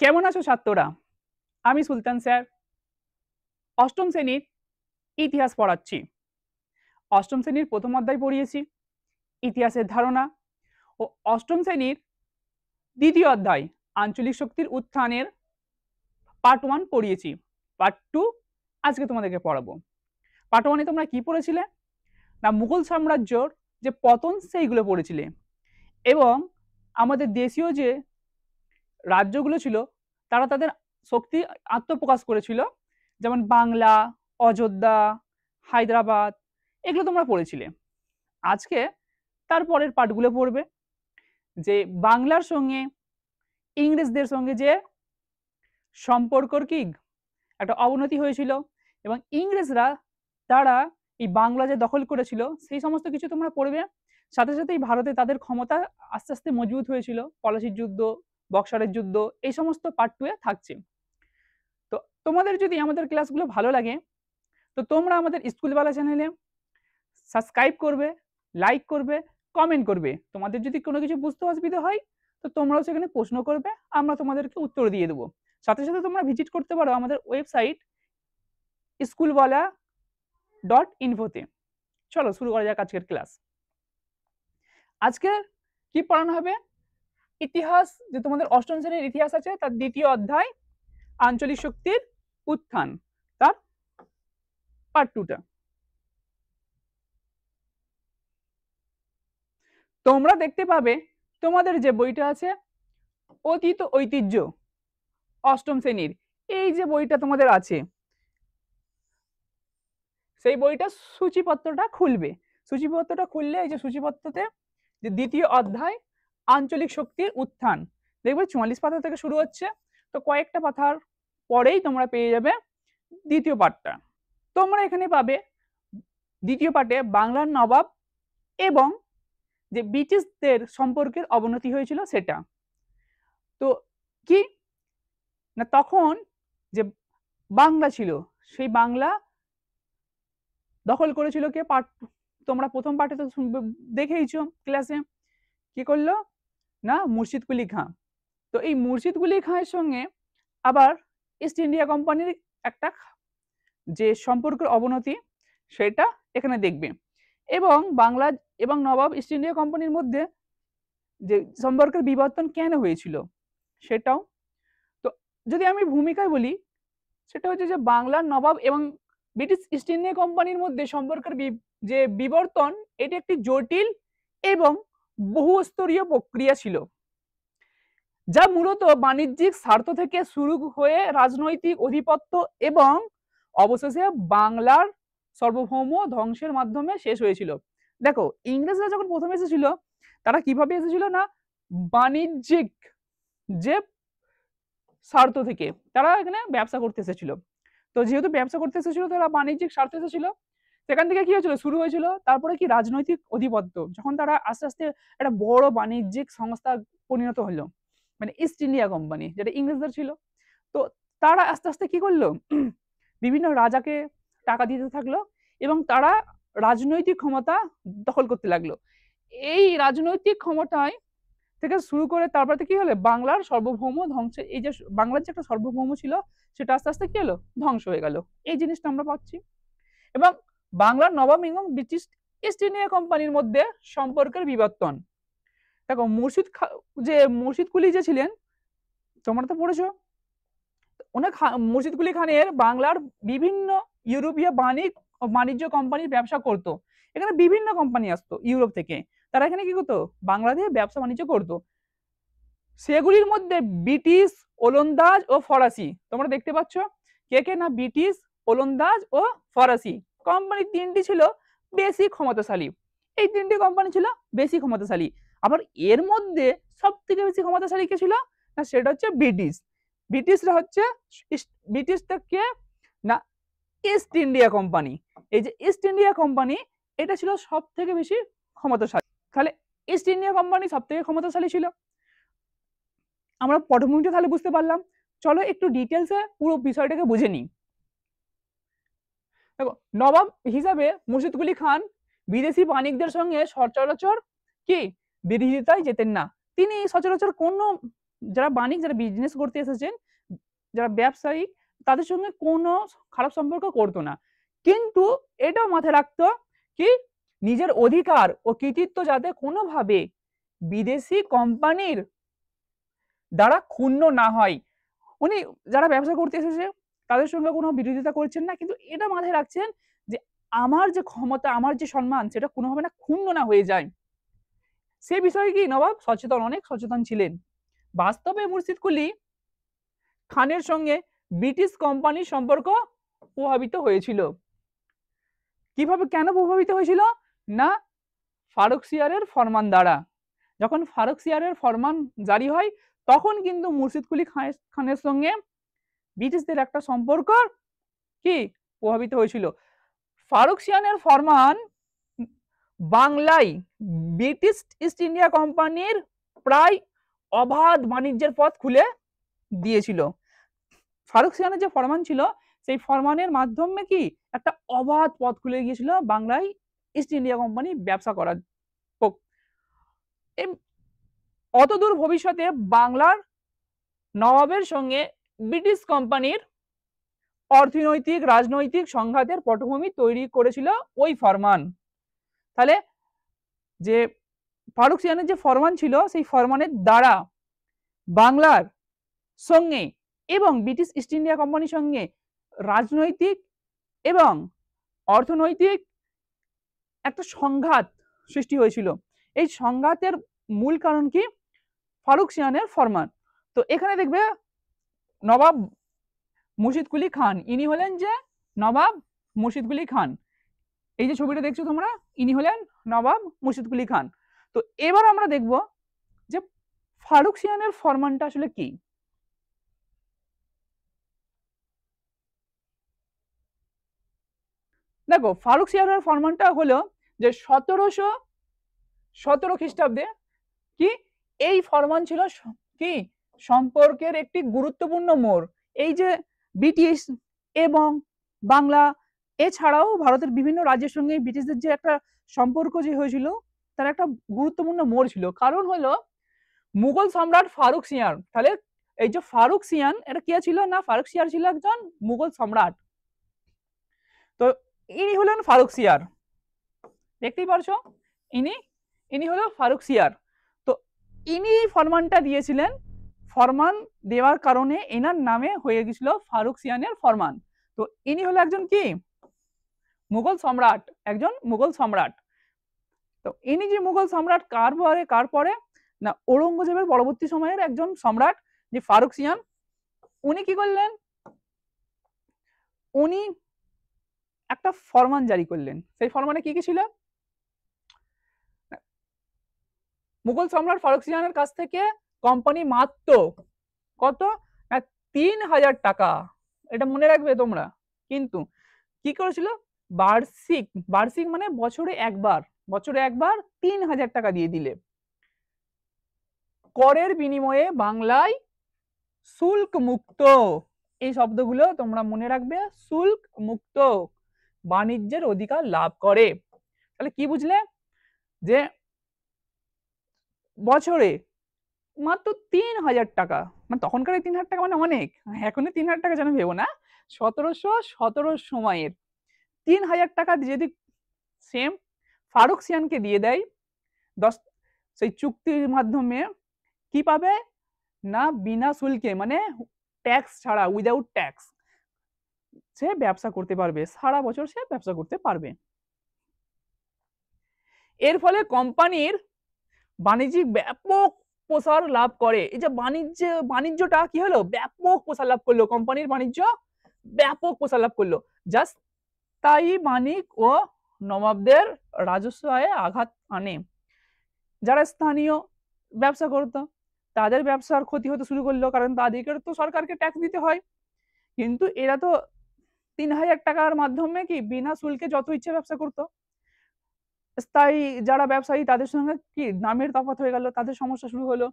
কেমন আছো ছাত্ররা? আমি সুলতান স্যার অষ্টম শ্রেণীর ইতিহাস পড়াচ্ছি। অষ্টম শ্রেণীর প্রথম অধ্যায় পড়িয়েছি ইতিহাসের ধারণা, ও অষ্টম শ্রেণীর দ্বিতীয় অধ্যায় আঞ্চলিক শক্তির উত্থানের পার্ট 1 পড়িয়েছি। পার্ট 2 আজকে তোমাদেরকে পড়াবো। পার্ট 1 এ তোমরা কি পড়েছিলে? না, মুঘল সাম্রাজ্যর যে পতন সেইগুলো পড়েছিলে, এবং আমাদের দেশীয় যে রাজ্যগুলো ছিল তারা তাদের শক্তি আত্মপ্রকাশ করেছিল, যেমন বাংলা, অযোধ্যা, হায়দ্রাবাদ, এগুলো তোমরা পড়েছিলে। আজকে তারপরের পাঠগুলো পড়বে, যে বাংলার সঙ্গে ইংরেজদের সঙ্গে যে সম্পর্কর কি একটা অবনতি হয়েছিল, এবং ইংরেজরা তারা এই বাংলা যে দখল করেছিল সেই সমস্ত কিছু তোমরা পড়বে। সাথে সাথে এই ভারতে তাদের ক্ষমতা আস্তে আস্তে মজবুত হয়েছিল, পলাশির যুদ্ধ, বক্সারের যুদ্ধ, এই সমস্ত পার্ট 2 এ থাকছে। তো তোমাদের যদি আমাদের ক্লাসগুলো ভালো লাগে তো তোমরা আমাদের স্কুলওয়ালা চ্যানেলে সাবস্ক্রাইব করবে, লাইক করবে, কমেন্ট করবে। তোমাদের যদি কোনো কিছু বুঝতে অসুবিধা হয় তো তোমরাও সেখানে প্রশ্ন করবে, আমরা তোমাদেরকে উত্তর দিয়ে দেবো। সাথে সাথে তোমরা ভিজিট করতে পারো আমাদের ওয়েবসাইট স্কুলওয়ালা.info-তে। চলো শুরু করা যাক আজকের ক্লাস। আজকে কি পড়ানো হবে? ইতিহাস, যে তোমাদের অষ্টম শ্রেণীর ইতিহাস আছে তার দ্বিতীয় অধ্যায় আঞ্চলিক শক্তির উত্থান, তার পার্ট 2টা। তোমরা দেখতে পাবে তোমাদের যে বইটা আছে অতীত ঐতিহ্য অষ্টম শ্রেণীর, এই যে বইটা তোমাদের আছে সেই বইটা সূচিপত্রটা খুলবে। সূচিপত্রটা খুললে এই যে সূচিপত্রতে যে দ্বিতীয় অধ্যায় আঞ্চলিক শক্তির উত্থান, দেখবে 44 পাতা থেকে শুরু হচ্ছে। তো কয়েকটা পাতার পরেই তোমরা পেয়ে যাবে দ্বিতীয় পাঠটা। তোমরা এখানে পাবে দ্বিতীয় পাঠে বাংলার নবাব এবং যে ব্রিটিশদের সম্পর্কের অবনতি হয়েছিল সেটা। তো কি না, তখন যে বাংলা ছিল সেই বাংলা দখল করেছিল কে? তোমরা প্রথম পাঠে তো দেখেইছো ক্লাসে, কি করলো না, মুর্শিদ কুলি খাঁ। তো এই মুর্শিদ কুলি খাঁয়ের সঙ্গে আবার ইস্ট ইন্ডিয়া কোম্পানির একটা যে সম্পর্কের অবনতি সেটা এখানে দেখবে, এবং বাংলা এবং নবাব ইস্ট ইন্ডিয়া কোম্পানির মধ্যে যে সম্পর্কের বিবর্তন কেন হয়েছিল সেটাও। তো যদি আমি ভূমিকায় বলি, সেটা হচ্ছে যে বাংলার নবাব এবং ব্রিটিশ ইস্ট ইন্ডিয়া কোম্পানির মধ্যে সম্পর্কের যে বিবর্তন, এটি একটি জটিল এবং বহুস্তরীয় প্রক্রিয়া ছিল, যা মূলত বাণিজ্যিক স্বার্থ থেকে শুরু হয়ে রাজনৈতিক আধিপত্য এবং অবশেষে বাংলার সার্বভৌম ধ্বংসের মাধ্যমে শেষ হয়েছিল। দেখো, ইংরেজরা যখন প্রথমে এসেছিল তারা কিভাবে এসেছিল না, বাণিজ্যিক যে স্বার্থ থেকে তারা এখানে ব্যবসা করতে এসেছিল। তো যেহেতু ব্যবসা করতে এসেছিল, তারা বাণিজ্যিক স্বার্থ এসেছিল, সেখান থেকে কি হয়েছিল, শুরু হয়েছিল। তারপরে কি রাজনৈতিক আধিপত্য, যখন তারা আস্তে আস্তে একটা বড় বাণিজ্যিক সংস্থা পরিণত হলো, মানে ইস্ট ইন্ডিয়া কোম্পানি যেটা ইংরেজদের ছিল, তো তারা আস্তে আস্তে কি করলো, বিভিন্ন রাজাকে টাকা দিতে থাকলো এবং তারা রাজনৈতিক ক্ষমতা দখল করতে লাগলো। এই রাজনৈতিক ক্ষমতায় থেকে শুরু করে তারপরে কি হলো, বাংলার সার্বভৌম ধ্বংসের, এই যে বাংলার যে একটা সার্বভৌম ছিল সেটা আস্তে আস্তে কি হলো, ধ্বংস হয়ে গেল। এই জিনিসটা আমরা পাচ্ছি। এবং বাংলার নবাব এবং ব্রিটিশ ইস্ট ইন্ডিয়া কোম্পানির মধ্যে সম্পর্কের বিবর্তন। দেখো, মুর্শিদ কুলি যে ছিলেন, তোমরা তো পড়েছো, মুর্শিদ কুলি খানের বাংলার বিভিন্ন ইউরোপীয় বাণিজ্য কোম্পানির ব্যবসা করতো। এখানে বিভিন্ন কোম্পানি আসতো ইউরোপ থেকে, তারা এখানে কি করতো, বাংলাদেশে ব্যবসা বাণিজ্য করতো। সেগুলির মধ্যে ব্রিটিশ, ওলন্দাজ ও ফরাসি, তোমরা দেখতে পাচ্ছ কে কে না, ব্রিটিশ, ওলন্দাজ ও ফরাসি কোম্পানি তিনটি ছিল বেশি ক্ষমতাশালী। এই তিনটি কোম্পানি ছিল বেশি ক্ষমতাশালী। আবার এর মধ্যে সব থেকে বেশি ক্ষমতাশালী কে ছিল না, সেটা হচ্ছে ব্রিটিশ। ব্রিটিশরা হচ্ছে, ব্রিটিশটা কে না, ইস্ট ইন্ডিয়া কোম্পানি। এই যে ইস্ট ইন্ডিয়া কোম্পানি, এটা ছিল সব থেকে বেশি ক্ষমতাশালী। তাহলে ইস্ট ইন্ডিয়া কোম্পানি সব থেকে ক্ষমতাশালী ছিল, আমরা পটভূমিটা তাহলে বুঝতে পারলাম। চলো একটু ডিটেলসে পুরো বিষয়টাকে বুঝে নিই। দেখো, নবাব হিসাবে মুর্শিদ কুলি খান বিদেশি বাণিকদের সঙ্গে সচরাচর কি বিরোধিতায় যেতেন না। তিনি সচরাচর কোনো যারা বাণিজ্য, যারা বিজনেস করতে এসেছেন, যারা ব্যবসায়ী, তাদের সঙ্গে কোনো খারাপ সম্পর্ক করতো না, কিন্তু এটাও মাথায় রাখতো কি নিজের অধিকার ও কৃতিত্ব যাতে কোনোভাবে বিদেশি কোম্পানির দ্বারা ক্ষুণ্ণ না হয়। উনি যারা ব্যবসা করতে এসেছে তাদের সঙ্গে কোনো বিরোধিতা করছেন না, কিন্তু এটা মাথায় রাখছেন যে আমার যে ক্ষমতা, আমার যে সম্মান, সেটা কোনোভাবে না ক্ষুণ্ণ না হয়ে যায়। সে বিষয়ে কি নবাব সচেতন, অনেক সচেতন ছিলেন। বাস্তবে মুর্শিদ কুলি খানের সঙ্গে ব্রিটিশ কোম্পানির সম্পর্ক প্রভাবিত হয়েছিল। কিভাবে, কেন প্রভাবিত হয়েছিল? না ফারুকসিয়ারের ফরমান দ্বারা। যখন ফারুকসিয়ারের ফরমান জারি হয় তখন কিন্তু মুর্শিদ কুলি খানের সঙ্গে ব্রিটিশদের একটা সম্পর্ক কি প্রভাবিত হয়েছিল। ফারুকসিয়ানের ফরমান বাংলায় ব্রিটিশ ইস্ট ইন্ডিয়া কোম্পানির প্রায় অবাধ বাণিজ্যের পথ খুলে দিয়েছিল। ফারুকসিয়ানের যে ফরমান ছিল সেই ফরমানের মাধ্যমে কি একটা অবাধ পথ খুলে গিয়েছিল বাংলায় ইস্ট ইন্ডিয়া কোম্পানি ব্যবসা করার। অতদূর ভবিষ্যতে বাংলার নবাবের সঙ্গে ব্রিটিশ কোম্পানির অর্থনৈতিক রাজনৈতিক সংঘাতের পটভূমি তৈরি করেছিল ওই ফরমান। তাহলে যে ফারুকসিয়ানের যে ফরমান ছিল সেই ফরমানের দ্বারা বাংলার সঙ্গে এবং ব্রিটিশ ইস্ট ইন্ডিয়া কোম্পানির সঙ্গে রাজনৈতিক এবং অর্থনৈতিক একটা সংঘাত সৃষ্টি হয়েছিল। এই সংঘাতের মূল কারণ কি? ফারুকসিয়ানের ফরমান। তো এখানে দেখবে নবাব মুর্শিদ কুলি খান, ইনি হলেন যে নবাব মুর্শিদ কুলি খান। এই যে ছবিটা দেখছো তোমরা, ইনি হলেন নবাব মুর্শিদ কুলি খান। তো এবার আমরা দেখব যে ফারুকসিয়ানের ফরমানটা আসলে কি। দেখো ফারুকসিয়ানের ফরমানটা হলো যে 1717 খ্রিস্টাব্দে কি এই ফরমান ছিল কি সম্পর্কের একটি গুরুত্বপূর্ণ মোড়। এই যে ব্রিটিশ এবং বাংলা এছাড়াও ভারতের বিভিন্ন রাজ্যের সঙ্গে ব্রিটিশদের যে একটা সম্পর্ক যে হয়েছিল তার একটা গুরুত্বপূর্ণ মোড় ছিল। কারণ হলো মুঘল সম্রাট ফারুকসিয়ার। তাহলে এই যে ফারুকসিয়ান এটা কে ছিল? না ফারুকসিয়ার ছিল একজন মুঘল সম্রাট। তো ইনি হলেন ফারুকসিয়ার, দেখতেই পারছো ইনি হলো ফারুকসিয়ার। তো ইনি ফরমানটা দিয়েছিলেন, ফরমান দেওয়ার কারণে এনার নামে হয়ে গেছিল ফারুকসিয়ানের ফরমান। তো ইনি হলো একজন কি মুঘল সম্রাট, একজন মুঘল সম্রাট। তো ইনি যে মুঘল সম্রাট কার পরে না ঔরঙ্গজেবের পরবর্তী সময়ের একজন সম্রাট যে ফারুকসিয়ান। উনি কি করলেন? উনি একটা ফরমান জারি করলেন। সেই ফরমানে কি কি ছিল? মুঘল সম্রাট ফারুকসিয়ানের কাছ থেকে কোম্পানি মাত্র কত? 3000 টাকা, এটা মনে রাখবে তোমরা। কিন্তু কি করেছিল? বার্ষিক মানে বছরে একবার 3000 টাকা দিয়ে দিলে। করের বিনিময়ে বাংলায় শুল্ক মুক্ত, এই শব্দগুলো তোমরা মনে রাখবে, শুল্ক মুক্ত বাণিজ্যের অধিকার লাভ করে। তাহলে কি বুঝলে? যে বছরে মাত্র 3000 টাকা, মানে তখনকার 3000 টাকা মানে অনেক, এখনই 3000 টাকা যেন ভেবো না, 1717 সময়ের 3000 টাকা যদি সেম ফারুকসিয়ানকে দিয়ে দেয় সেই চুক্তির মাধ্যমে, কি পাবে না বিনা শুল্কে মানে ট্যাক্স ছাড়া, উইদাউট ট্যাক্স সে ব্যবসা করতে পারবে, সারা বছর সে ব্যবসা করতে পারবে। এর ফলে কোম্পানির বাণিজ্যিক ব্যাপক প্রসার লাভ করে। এই যে বাণিজ্যটা কি হলো? ব্যাপক প্রসার লাভ করলো, কোম্পানির বাণিজ্য ব্যাপক প্রসার লাভ করলো। জাস্ট তাই মানিক ও নবাবদের রাজস্ব আয়ে আঘাত আনে। যারা স্থানীয় ব্যবসা করতো তাদের ব্যবসার ক্ষতি হতে শুরু করলো, কারণ তাদেরকে তো সরকারকে ট্যাক্স দিতে হয়। কিন্তু এরা তো 3000 টাকার মাধ্যমে কি বিনা শুল্কে যত ইচ্ছে ব্যবসা করতো। স্থায়ী যারা ব্যবসায়ী তাদের সঙ্গে কি দামের তফাৎ হয়ে গেল, তাদের সমস্যা শুরু হলো।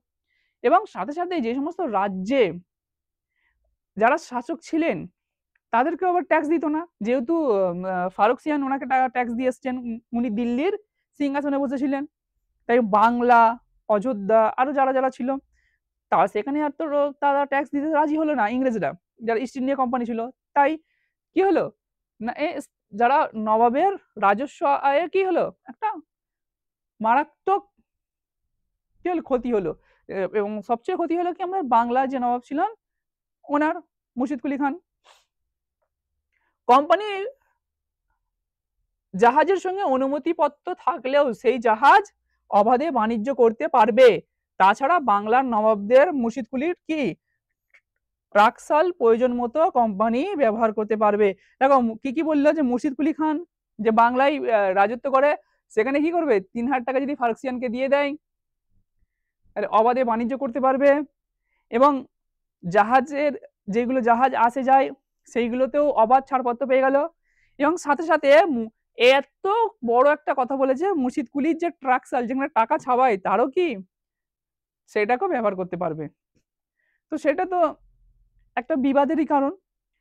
এবং সাথে সাথে যে সমস্ত রাজ্যে যারা শাসক ছিলেন তাদেরকে আবার ট্যাক্স দিত না, যেহেতু ফারুকসিয়ান ওনাকে ট্যাক্স দিয়ে এসছেন, উনি দিল্লির সিংহাসনে বসেছিলেন। তাই বাংলা, অযোধ্যা আরো যারা যারা ছিল সেখানে আর তো তারা ট্যাক্স দিতে রাজি হলো না ইংরেজরা, যারা ইস্ট ইন্ডিয়া কোম্পানি ছিল। তাই কি হলো না, যারা নবাবের রাজস্ব আয়ে কি হলো, একটা মারাত্মক কি হলো, ক্ষতি হলো। এবং সবচেয়ে ক্ষতি হলো কি, আমরা বাংলার যে নবাব ছিলেন ওনার মুর্শিদ কুলি খান। কোম্পানির জাহাজের সঙ্গে অনুমতিপত্র থাকলেও সেই জাহাজ অবাধে বাণিজ্য করতে পারবে। তাছাড়া বাংলার নবাবদের মুর্শিদ কুলির কি ট্রাকসাল প্রয়োজন মতো কোম্পানি ব্যবহার করতে পারবে। দেখো কি কি বললো, যে মুর্শিদ কুলি খান যে বাংলায় রাজত্ব করে, সেখানে কি করবে, 3,000 টাকা যদি ফার্কসিয়ানকে দিয়ে দেয়, তাহলে অবাধে বাণিজ্য করতে পারবে। এবং জাহাজের যেগুলো জাহাজ আসে যায় সেইগুলোতেও অবাধ ছাড়পত্র পেয়ে গেল। এবং সাথে সাথে এত বড় একটা কথা বলেছে, মুর্শিদ কুলির যে ট্রাকসাল যেখানে টাকা ছাপায় তারও কি সেটাকেও ব্যবহার করতে পারবে। তো সেটা তো একটা বিবাদেরই কারণ।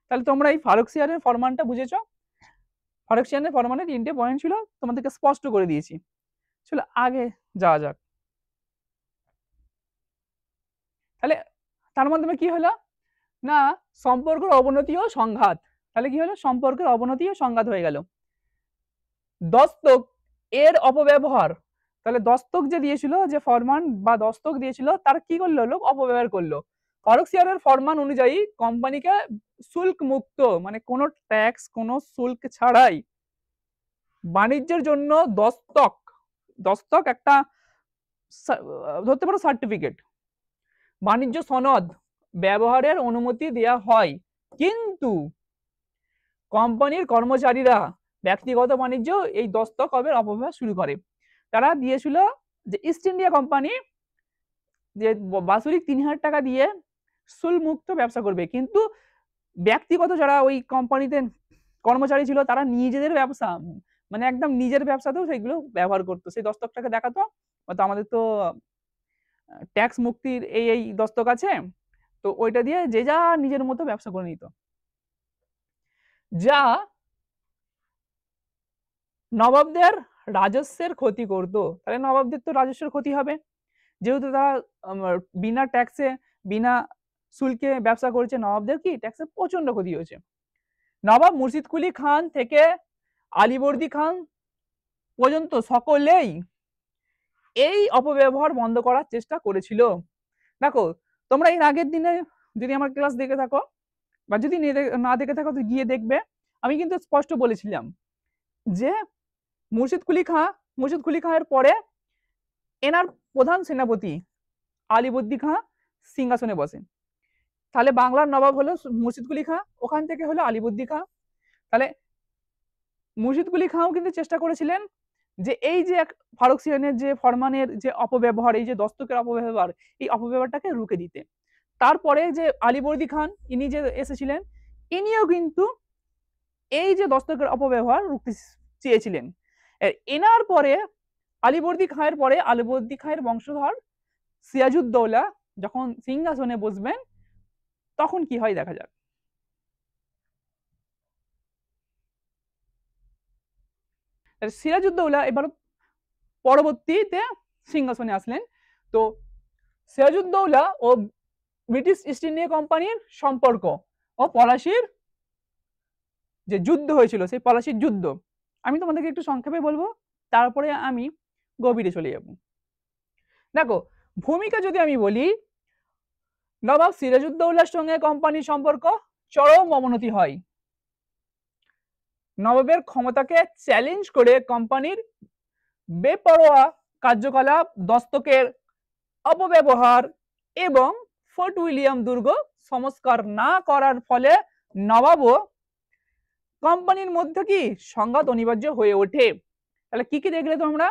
তাহলে তোমরা এই ফারুকসিয়ানের ফরমানটা বুঝেছো। ফারুকসিয়ানের ফরমানে 3টে পয়েন্ট ছিল, তোমাদেরকে স্পষ্ট করে দিয়েছি। চলো আগে যাওয়া যাক। তাহলে তার মাধ্যমে কি হলো না, সম্পর্কের অবনতি ও সংঘাত। তাহলে কি হলো, সম্পর্কের অবনতি ও সংঘাত হয়ে গেল। দস্তক এর অপব্যবহার, তাহলে দস্তক যে দিয়েছিল, যে ফরমান বা দস্তক দিয়েছিল, তার কি করলো, লোক অপব্যবহার করলো। ফারুকসিয়ানের ফরমান অনুযায়ী কোম্পানিকে শুল্ক মুক্ত, মানে কোনো ট্যাক্স কোনো শুল্ক ছাড়াই বাণিজ্যের জন্য দস্তক, দস্তক একটা ধরতে পারো সার্টিফিকেট, বাণিজ্য সনদ ব্যবহারের অনুমতি দেয়া হয়। কিন্তু কোম্পানির কর্মচারীরা ব্যক্তিগত বাণিজ্য এই দস্তকের অপব্যবহার শুরু করে। তারা দিয়েছিল যে ইস্ট ইন্ডিয়া কোম্পানি যে বাৎসরিক 3,000 টাকা দিয়ে শুল্কমুক্ত ব্যবসা করবে, কিন্তু ব্যক্তিগত যারা ওই কোম্পানিতে কর্মচারী ছিল তারা নিজেদের ব্যবসা, মানে একদম নিজের ব্যবসাতেও সেগুলো ব্যবহার করতো। সেই দস্তকটাকে দেখাতো, আমাদের তো ট্যাক্স মুক্তির এই এই দস্তক আছে, তো ওইটা দিয়ে যে যা নিজের মতো ব্যবসা করে নিত, যা নবাবদের রাজস্বের ক্ষতি করতো। তাহলে নবাবদের তো রাজস্বের ক্ষতি হবে, যেহেতু তারা বিনা ট্যাক্সে বিনা শুল্কে ব্যবসা করছে, নবাবদের কি ট্যাক্সে প্রচন্ড ক্ষতি হয়েছে। নবাব মুর্শিদ কুলি খান থেকে আলীবর্দী খান পর্যন্ত সকলেই এই অপব্যবহার বন্ধ করার চেষ্টা করেছিল। দেখো তোমরা এর আগের দিনে যদি আমার ক্লাস দেখে থাকো, বা যদি না দেখে থাকো তো গিয়ে দেখবে, আমি কিন্তু স্পষ্ট বলেছিলাম যে মুর্শিদ কুলি খাঁয়ের পরে এনার প্রধান সেনাপতি আলীবর্দী খাঁ সিংহাসনে বসেন। তাহলে বাংলার নবাব হলো মুর্শিদ কুলি খাঁ, ওখান থেকে হলো আলীবর্দী খাঁ। তাহলে মুর্শিদ কুলি খাঁও কিন্তু চেষ্টা করেছিলেন যে এই যে ফারুকসিয়ানের যে ফরমানের যে অপব্যবহার, এই যে দস্তকের অপব্যবহার, এই অপব্যবহারটাকে রুখে দিতে। তারপরে যে আলীবর্দী খান ইনি যে এসেছিলেন, ইনিও কিন্তু এই যে দস্তকের অপব্যবহার রুখতে চেয়েছিলেন। এনার পরে আলীবর্দী খাঁয়ের পরে আলীবর্দী খাঁয়ের বংশধর সিরাজউদ্দৌলা যখন সিংহাসনে বসবেন, তখন কি হয় দেখা যাক। সিরাজউদ্দৌলা এবার পরবর্তীতে সিংহাসনে আসলেন। তো সিরাজউদ্দৌলা ও ব্রিটিশ ইস্ট ইন্ডিয়া কোম্পানির সম্পর্ক ও পলাশির যে যুদ্ধ হয়েছিল, সেই পলাশির যুদ্ধ আমি তোমাদেরকে একটু সংক্ষেপে বলবো, তারপরে আমি গভীরে চলে যাব। দেখো ভূমিকা যদি আমি বলি, নবাব সিরাজউদ্দৌলার সঙ্গে কোম্পানির সম্পর্ক চরম অবনতি হয়। নবাবের ক্ষমতাকে চ্যালেঞ্জ করে কোম্পানির বেপরোয়া কার্যকলাপ, দস্তকের অপব্যবহার এবং ফোর্ট উইলিয়াম দুর্গ সংস্কার না করার ফলে নবাব ও কোম্পানির মধ্যে কি সংঘাত অনিবার্য হয়ে ওঠে। তাহলে কি কি দেখলে তোমরা,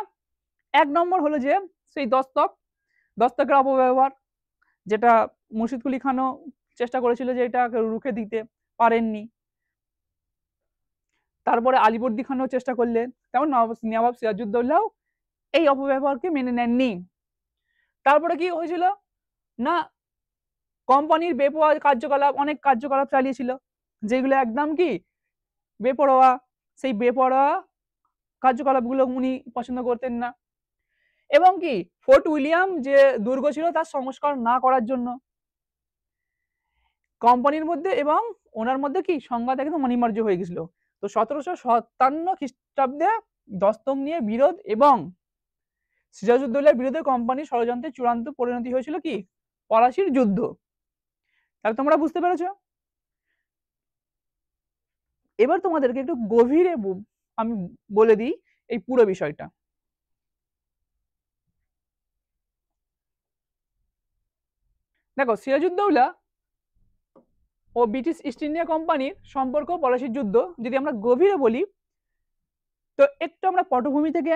1 নম্বর হলো যে সেই দস্তকের অপব্যবহার, যেটা মুর্শিদ কুলি খানও চেষ্টা করেছিল যে এটা রুখে দিতে পারেননি। তারপরে আলীবর্দী খানও চেষ্টা করলেন, তেমন নবাব সিরাজউদ্দৌলাও এই অপব্যবহারকে মেনে নেননি। তারপরে কি হয়েছিল না, কোম্পানির বেপরোয়া কার্যকলাপ, অনেক কার্যকলাপ চালিয়েছিল যেগুলো একদম কি বেপরোয়া, সেই বেপরোয়া কার্যকলাপগুলো উনি পছন্দ করতেন না। এবং কি ফোর্ট উইলিয়াম যে দুর্গ ছিল তার সংস্কার না করার জন্য। কোম্পানির মধ্যে এবং ওনার মধ্যে কি সংঘাত একদম অনিবার্য হয়ে গেছিল। তো 1757 খ্রিস্টাব্দে দস্তক নিয়ে বিরোধ এবং সিরাজউদ্দৌলার বিরুদ্ধে কোম্পানির ষড়যন্ত্রের চূড়ান্ত পরিণতি হয়েছিল কি পলাশির যুদ্ধ। তাহলে তোমরা বুঝতে পেরেছো। এবার তোমাদেরকে একটু গভীরে আমি বলে দিই এই পুরো বিষয়টা। দেখো, সিরাজউদ্দৌলা ও ব্রিটিশ ইস্ট ইন্ডিয়া কোম্পানির সম্পর্ক পলাশির যুদ্ধ যদি আমরা গভীরে বলি, তো একটু আমরা পটভূমি থেকে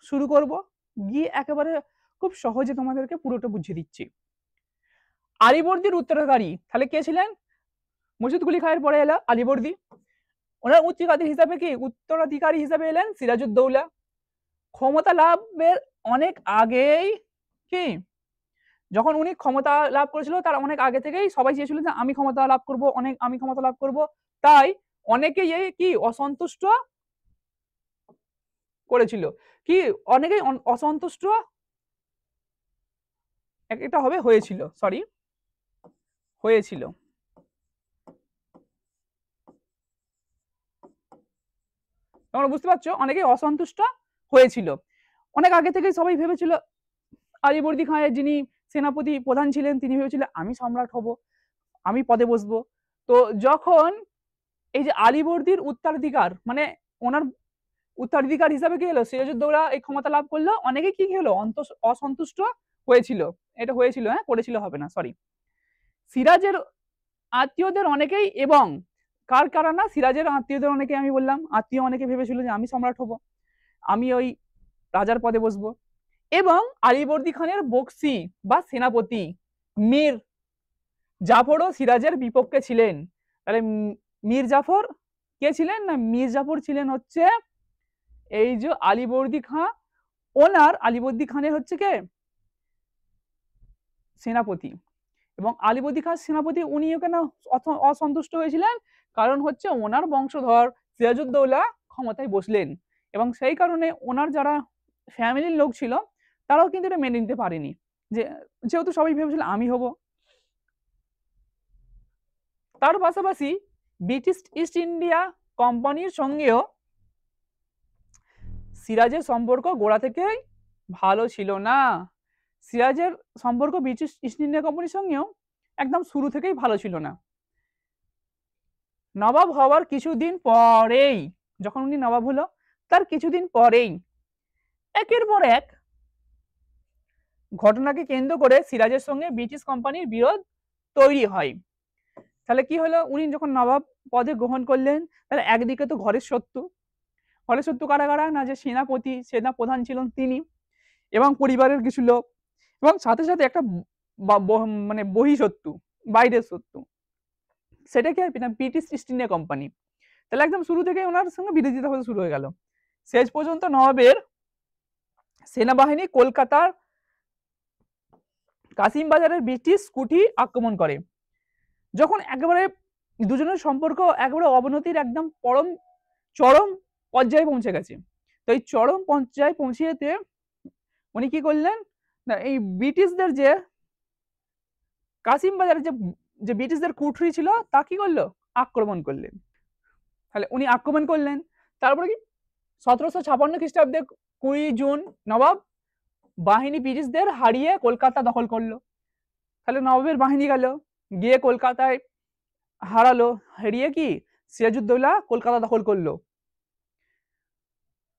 শুরু করব, গিয়ে একেবারে খুব সহজে তোমাদেরকে পুরোটা বুঝিয়ে দিচ্ছি। আলীবর্দীর উত্তরাধিকারী তাহলে কে ছিলেন? মুর্শিদ কুলি খায়ের পরে এলো আলীবর্দী। ওনার উত্তরাধিকারী হিসাবে এলেন সিরাজউদ্দৌলা। ক্ষমতা লাভের অনেক আগেই কি যখন উনি ক্ষমতা লাভ করেছিল তার অনেক আগে থেকেই সবাই চেয়েছিল যে আমি ক্ষমতা লাভ করব, আমি ক্ষমতা লাভ করব। তাই অনেকেই কি অসন্তুষ্ট করেছিল, কি অনেকেই অসন্তুষ্ট এটা হবে হয়েছিল, হয়েছিল। তোমরা বুঝতে পারছো, অনেকেই অসন্তুষ্ট হয়েছিল। অনেক আগে থেকেই সবাই ভেবেছিল, আলীবর্দী খাঁয়ের যিনি সেনাপতি প্রধান ছিলেন তিনি ভেবেছিলেন আমি সম্রাট হব, আমি পদে বসবো। তো যখন এই যে আলীবর্দীর উত্তরাধিকার মানে ওনার উত্তরাধিকার হিসাবে কি হলো সিরাজউদ্দৌলা এই ক্ষমতা লাভ করলো, অনেকে কি হলো অসন্তুষ্ট হয়েছিল। এটা হয়েছিল, হ্যাঁ করেছিল হবে না, সরি। সিরাজের আত্মীয়দের অনেকেই এবং কার কারণে সিরাজের আত্মীয়দের অনেকে, আমি বললাম আত্মীয় অনেকে ভেবেছিল যে আমি সম্রাট হব, আমি ওই রাজার পদে বসবো। এবং আলীবর্দী খানের বক্সি বা সেনাপতি মীর জাফরও সিরাজের বিপক্ষে ছিলেন। তাহলে মীর জাফর কে ছিলেন না, মীর জাফর ছিলেন হচ্ছে এই যে আলীবর্দী খাঁ, ওনার আলীবর্দী খানের হচ্ছে কে সেনাপতি। এবং আলীবর্দী খান সেনাপতি উনিও কেন অসন্তুষ্ট হয়েছিলেন, কারণ হচ্ছে ওনার বংশধর সিরাজউদ্দৌলা ক্ষমতায় বসলেন এবং সেই কারণে ওনার যারা ফ্যামিলির লোক ছিল তারাও কিন্তু এটা মেনে নিতে পারেনি, যেহেতু সবাই ভেবেছিল আমি হব। তার পাশাপাশি ব্রিটিশ ইস্ট ইন্ডিয়া কোম্পানির সঙ্গেও সিরাজের সম্পর্ক গোড়া থেকেই ভালো ছিল না। সিরাজের সম্পর্ক ব্রিটিশ ইস্ট ইন্ডিয়া কোম্পানির সঙ্গেও একদম শুরু থেকেই ভালো ছিল না। নবাব হওয়ার কিছুদিন পরেই, যখন উনি নবাব হলো তার কিছুদিন পরেই একের পর এক ঘটনাকে কেন্দ্র করে সিরাজের সঙ্গে ব্রিটিশ কোম্পানির বিরোধ তৈরি হয়। তাহলে কি হলো, উনি যখন নবাব পদে গ্রহণ করলেন, তাহলে একদিকে তো ঘরের শত্রু কারা কারা না, যে সেনা প্রধান ছিলেন তিনি এবং পরিবারের কিছু লোক, এবং সাথে সাথে একটা মানে বহিঃশত্রু, বাইরের শত্রু, সেটা কি ব্রিটিশ ইস্ট ইন্ডিয়া কোম্পানি। তাহলে একদম শুরু থেকে ওনার সঙ্গে বিরোধিতা হতে শুরু হয়ে গেল। শেষ পর্যন্ত নবাবের সেনাবাহিনী কলকাতার কাসিম বাজারের ব্রিটিশ কুঠি আক্রমণ করে। যখন একেবারে দুজনের সম্পর্ক একেবারে অবনতির একদম চরম পর্যায়ে পৌঁছে গেছে, তো এই চরম পর্যায়ে পৌঁছে যেতে উনি কি করলেন না, এই ব্রিটিশদের যে কাসিম বাজারে যে ব্রিটিশদের কুঠরি ছিল তা কি করলো, আক্রমণ করলেন। তাহলে উনি আক্রমণ করলেন, তারপরে কি 1756 খ্রিস্টাব্দে 20 জুন নবাব বাহিনী ব্রিটিশদের হারিয়ে কলকাতা দখল করলো। তাহলে নবাবের বাহিনী গেল গিয়ে কলকাতায় হারিয়ে কি সিরাজউদ্দৌলা কলকাতা দখল করলো।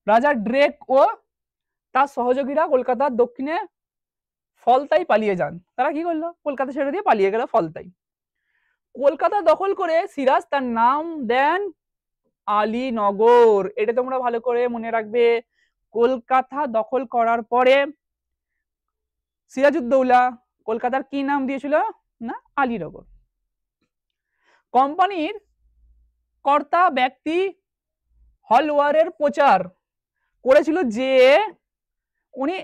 রাজা ড্রেক ও তার সহযোগীরা কলকাতার দক্ষিণে ফলতাই পালিয়ে যান। তারা কি করলো, কলকাতা ছেড়ে দিয়ে পালিয়ে গেল ফলতাই। কলকাতা দখল করে সিরাজ তার নাম দেন আলীনগর। এটা তোমরা ভালো করে মনে রাখবে। কলকাতা দখল করার পরে সিরাজউদ্দৌলা কলকাতার কি নাম দিয়েছিল না, আলীনগর। কোম্পানির কর্তা ব্যক্তি হলওয়ারের প্রচার করেছিল যে উনি